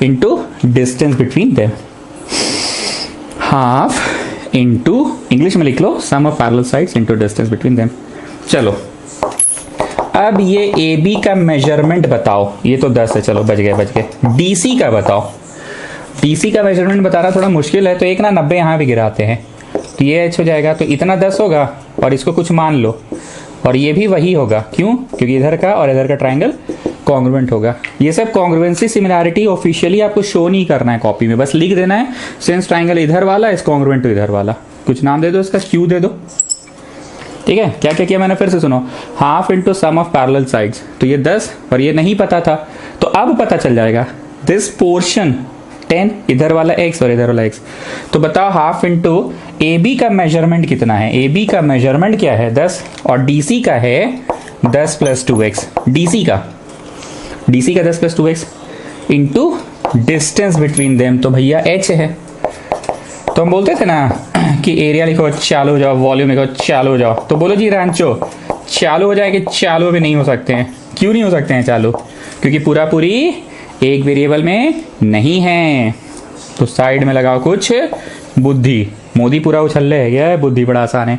into distance between them, half into English में लिख लो sum of parallel sides into distance between them. चलो अब ये AB का मेजरमेंट बताओ, ये तो 10 है, चलो बच गए। DC का बताओ, DC का मेजरमेंट बता रहा थोड़ा मुश्किल है, तो एक ना 90 यहाँ भी गिराते हैं, तो ये h हो जाएगा, तो इतना 10 होगा और इसको कुछ मान लो, और ये भी वही होगा, क्यों, क्योंकि इधर का और इधर का ट्राइंगल कॉन्ग्रुएंट होगा। ये सब कॉन्ग्रुएंसी सिमिलैरिटी ऑफिशियली आपको शो नहीं करना है कॉपी में, बस लिख देना है सिंस ट्राइंगल इधर वाला इज कॉन्ग्रुएंट टू इधर वाला, कुछ नाम दे दो इसका, Q दे दो, ठीक है। क्या क्या किया मैंने फिर से सुनो, half into sum of parallel sides, तो ये 10 और ये नहीं पता था, तो अब पता चल जाएगा दिस पोर्शन 10, इधर वाला x और इधर वाला x, तो बताओ हाफ इंटू AB का मेजरमेंट कितना है, AB का मेजरमेंट क्या है 10 और DC का है 10 + 2x, DC का 10 + 2x into distance between them, तो भैया h है। तो हम बोलते थे ना कि एरिया लिखो चालू हो जाओ, वॉल्यूम लिखो चालू हो जाओ, तो बोलो जी रांचो चालू हो जाएगी, चालू भी नहीं हो सकते हैं, क्यों नहीं हो सकते हैं चालू, क्योंकि पूरा पूरी एक वेरिएबल में नहीं है, तो साइड में लगाओ कुछ बुद्धि, मोदी पूरा उछल्ले है क्या, बुद्धि बड़ा आसान है।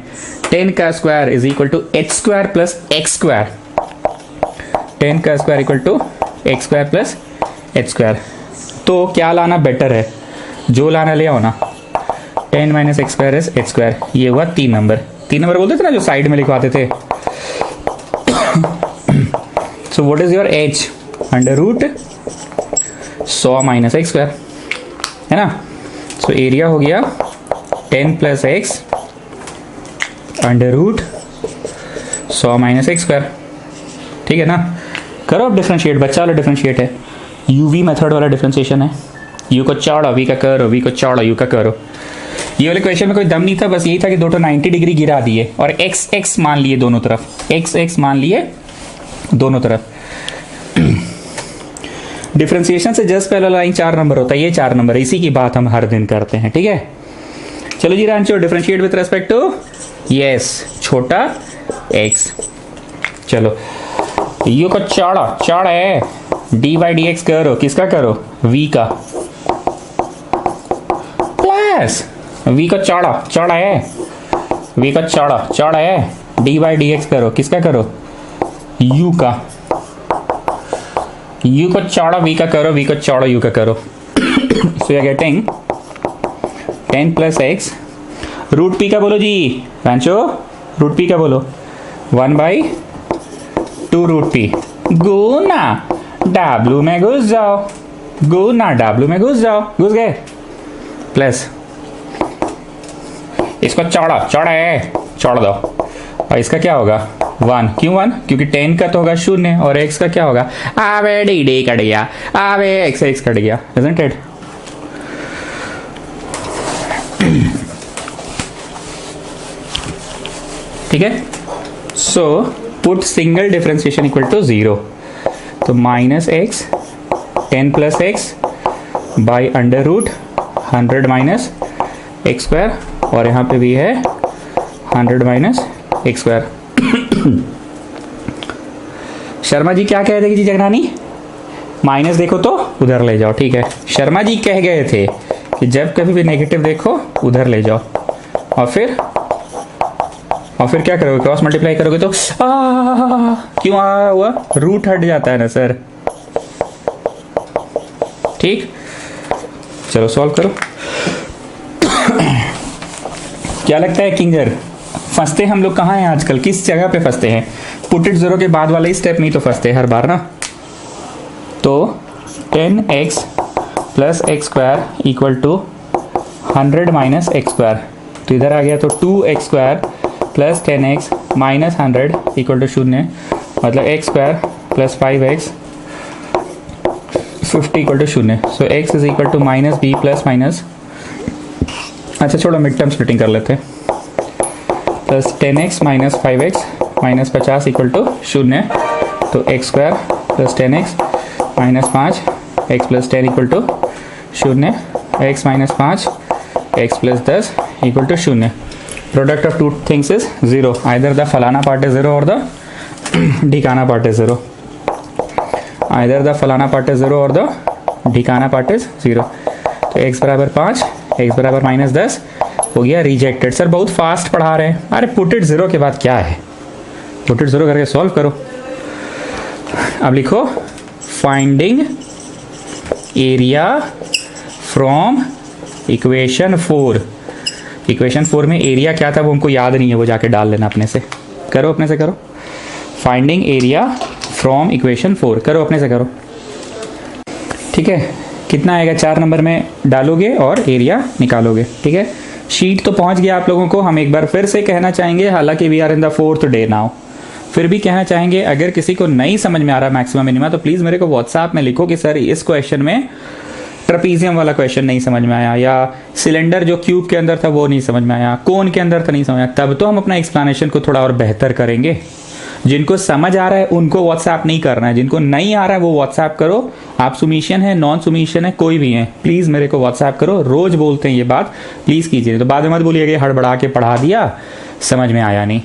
10 का square is equal to h² plus x², 10 का square equal to x² plus h², तो क्या लाना बेटर है, जो लाना ले आओ ना, 10 - x² इज h², ये हुआ 3 नंबर, 3 नंबर बोलते थे ना जो साइड में लिखवाते थे। So what is your H? Under root 100 minus X square, है ना। सो एरिया हो गया 10 plus X under root 100 minus X square, ठीक है ना। करो अब डिफ्रेंशिएट, बच्चा वाला डिफ्रेंशिएट है, यूवी मेथड वाला डिफ्रेंशिएशन है। यू को चौड़ा वी का करो, वी को चौड़ा यू का करो। ये वाले क्वेश्चन में कोई दम नहीं था, बस यही था कि दो तो 90 डिग्री गिरा दिए और एक्स एक्स मान लिए दोनों तरफ, एक्स एक्स मान लिए दोनों तरफ। डिफ्रेंशिएशन से जस्ट पहला लाइन 4 नंबर होता है, ये 4 नंबर है, इसी की बात हम हर दिन करते हैं, ठीक है। चलो जी Rancho, differentiate with respect to yes छोटा एक्स। चलो यू को चौड़ा चौड़ा है, डी बाई डी एक्स करो, किसका करो? वी का, प्लस वी को चौड़ा चौड़ा है, वी का चौड़ा चौड़ा है, डी बाई डी एक्स करो, किसका करो? यू का, यू को चौड़ा वी का करो, वी को चौड़ा यू का करो। So you are getting 10 plus X, root P का बोलो जी रांचो, रूट पी का बोलो 1/2 रूट पी, गुना डब्ल्यू में घुस जाओ, गुना डब्ल्यू में घुस जाओ, घुस गए, प्लस इसको चौड़ा चौड़ा है, चौड़ा दो, और इसका क्या होगा 1, क्यों 1? क्योंकि 10 का तो होगा 0 और x का क्या होगा? आवे डी डी कट गया, आवे x x कट गया, isn't it? ठीक है। So put single differentiation equal to 0, तो minus X 10 plus X by under root 100 minus X square, और यहाँ पे भी है 100 minus X square. Sharma ji क्या कह रही थी जगनानी? माइनस देखो तो उधर ले जाओ, ठीक है। शर्मा जी कह गए थे कि जब कभी भी नेगेटिव देखो उधर ले जाओ, और फिर क्या करोगे? क्रॉस मल्टीप्लाई करोगे तो क्यों हुआ? रूट हट जाता है ना सर, ठीक। चलो सॉल्व करो। क्या लगता है किंगर, फंसते हम लोग कहाँ हैं आजकल, किस जगह पे फंसते हैं? पुट इट जीरो के बाद वाले स्टेप में ही तो फंसते हैं हर बार ना। तो 10x plus X square equal to 100 minus X square, तो इधर आ गया तो 2x square plus 10x minus 100 equal to 0, मतलब X square plus 5x 50 equal to 0। So x is equal to minus B plus minus, अच्छा छोड़ो mid term splitting कर लेते हैं, plus 10x minus 5x minus 50 equal to 0, तो X square plus 10x minus 5 x plus 10 equal to 0, x minus 5 x plus 10 equal to 0। Product of two things is 0, either the फलाना part is 0 और the ढिकाना part is 0, either the फलाना part is 0 और the ढिकाना part is 0। तो x बराबर 5, x बराबर minus 10 हो गया रिजेक्टेड। सर बहुत फास्ट पढ़ा रहे हैं, अरे पुट इट 0 के बाद क्या है, पुट इट 0 करके सॉल्व करो। अब लिखो finding area from equation 4। Equation 4 में एरिया क्या था वो हमको याद नहीं है, वो जाके डाल लेना अपने से, करो अपने से करो। फाइंडिंग एरिया फ्रॉम इक्वेशन 4 करो अपने से करो, ठीक है। कितना आएगा 4 नंबर में डालोगे और एरिया निकालोगे, ठीक है। शीट तो पहुंच गया आप लोगों को। हम एक बार फिर से कहना चाहेंगे, हालांकि we are in the 4th day now, फिर भी कहना चाहेंगे अगर किसी को नहीं समझ में आ रहा मैक्सिमम मिनिमा तो प्लीज़ मेरे को व्हाट्सएप में लिखो कि सर इस क्वेश्चन में ट्रपीजियम वाला क्वेश्चन नहीं समझ में आया, या सिलेंडर जो क्यूब के अंदर था वो नहीं समझ में आया, कोन के अंदर था नहीं समझ आया, तब तो हम अपना एक्सप्लेनेशन को थोड़ा और बेहतर करेंगे। जिनको समझ आ रहा है उनको व्हाट्सएप नहीं करना है, जिनको नहीं आ रहा है वो व्हाट्सएप करो। आप सुमिशन है, नॉन सुमिशन है, कोई भी है, प्लीज़ मेरे को व्हाट्सएप करो। रोज बोलते हैं ये बात, प्लीज़ कीजिए, तो बाद में मत बोलिएगा ये हड़बड़ा के पढ़ा दिया, समझ में आया नहीं।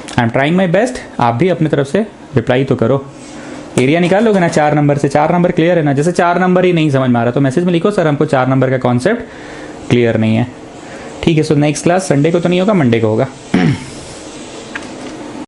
I am trying my best, आप भी अपनी तरफ से रिप्लाई तो करो। एरिया निकाल लोगे ना 4 नंबर से, 4 नंबर क्लियर है ना। जैसे 4 नंबर ही नहीं समझ में आ रहा तो मैसेज में लिखो सर हमको 4 नंबर का कॉन्सेप्ट क्लियर नहीं है, ठीक है। सो नेक्स्ट क्लास संडे को तो नहीं होगा, मंडे को होगा।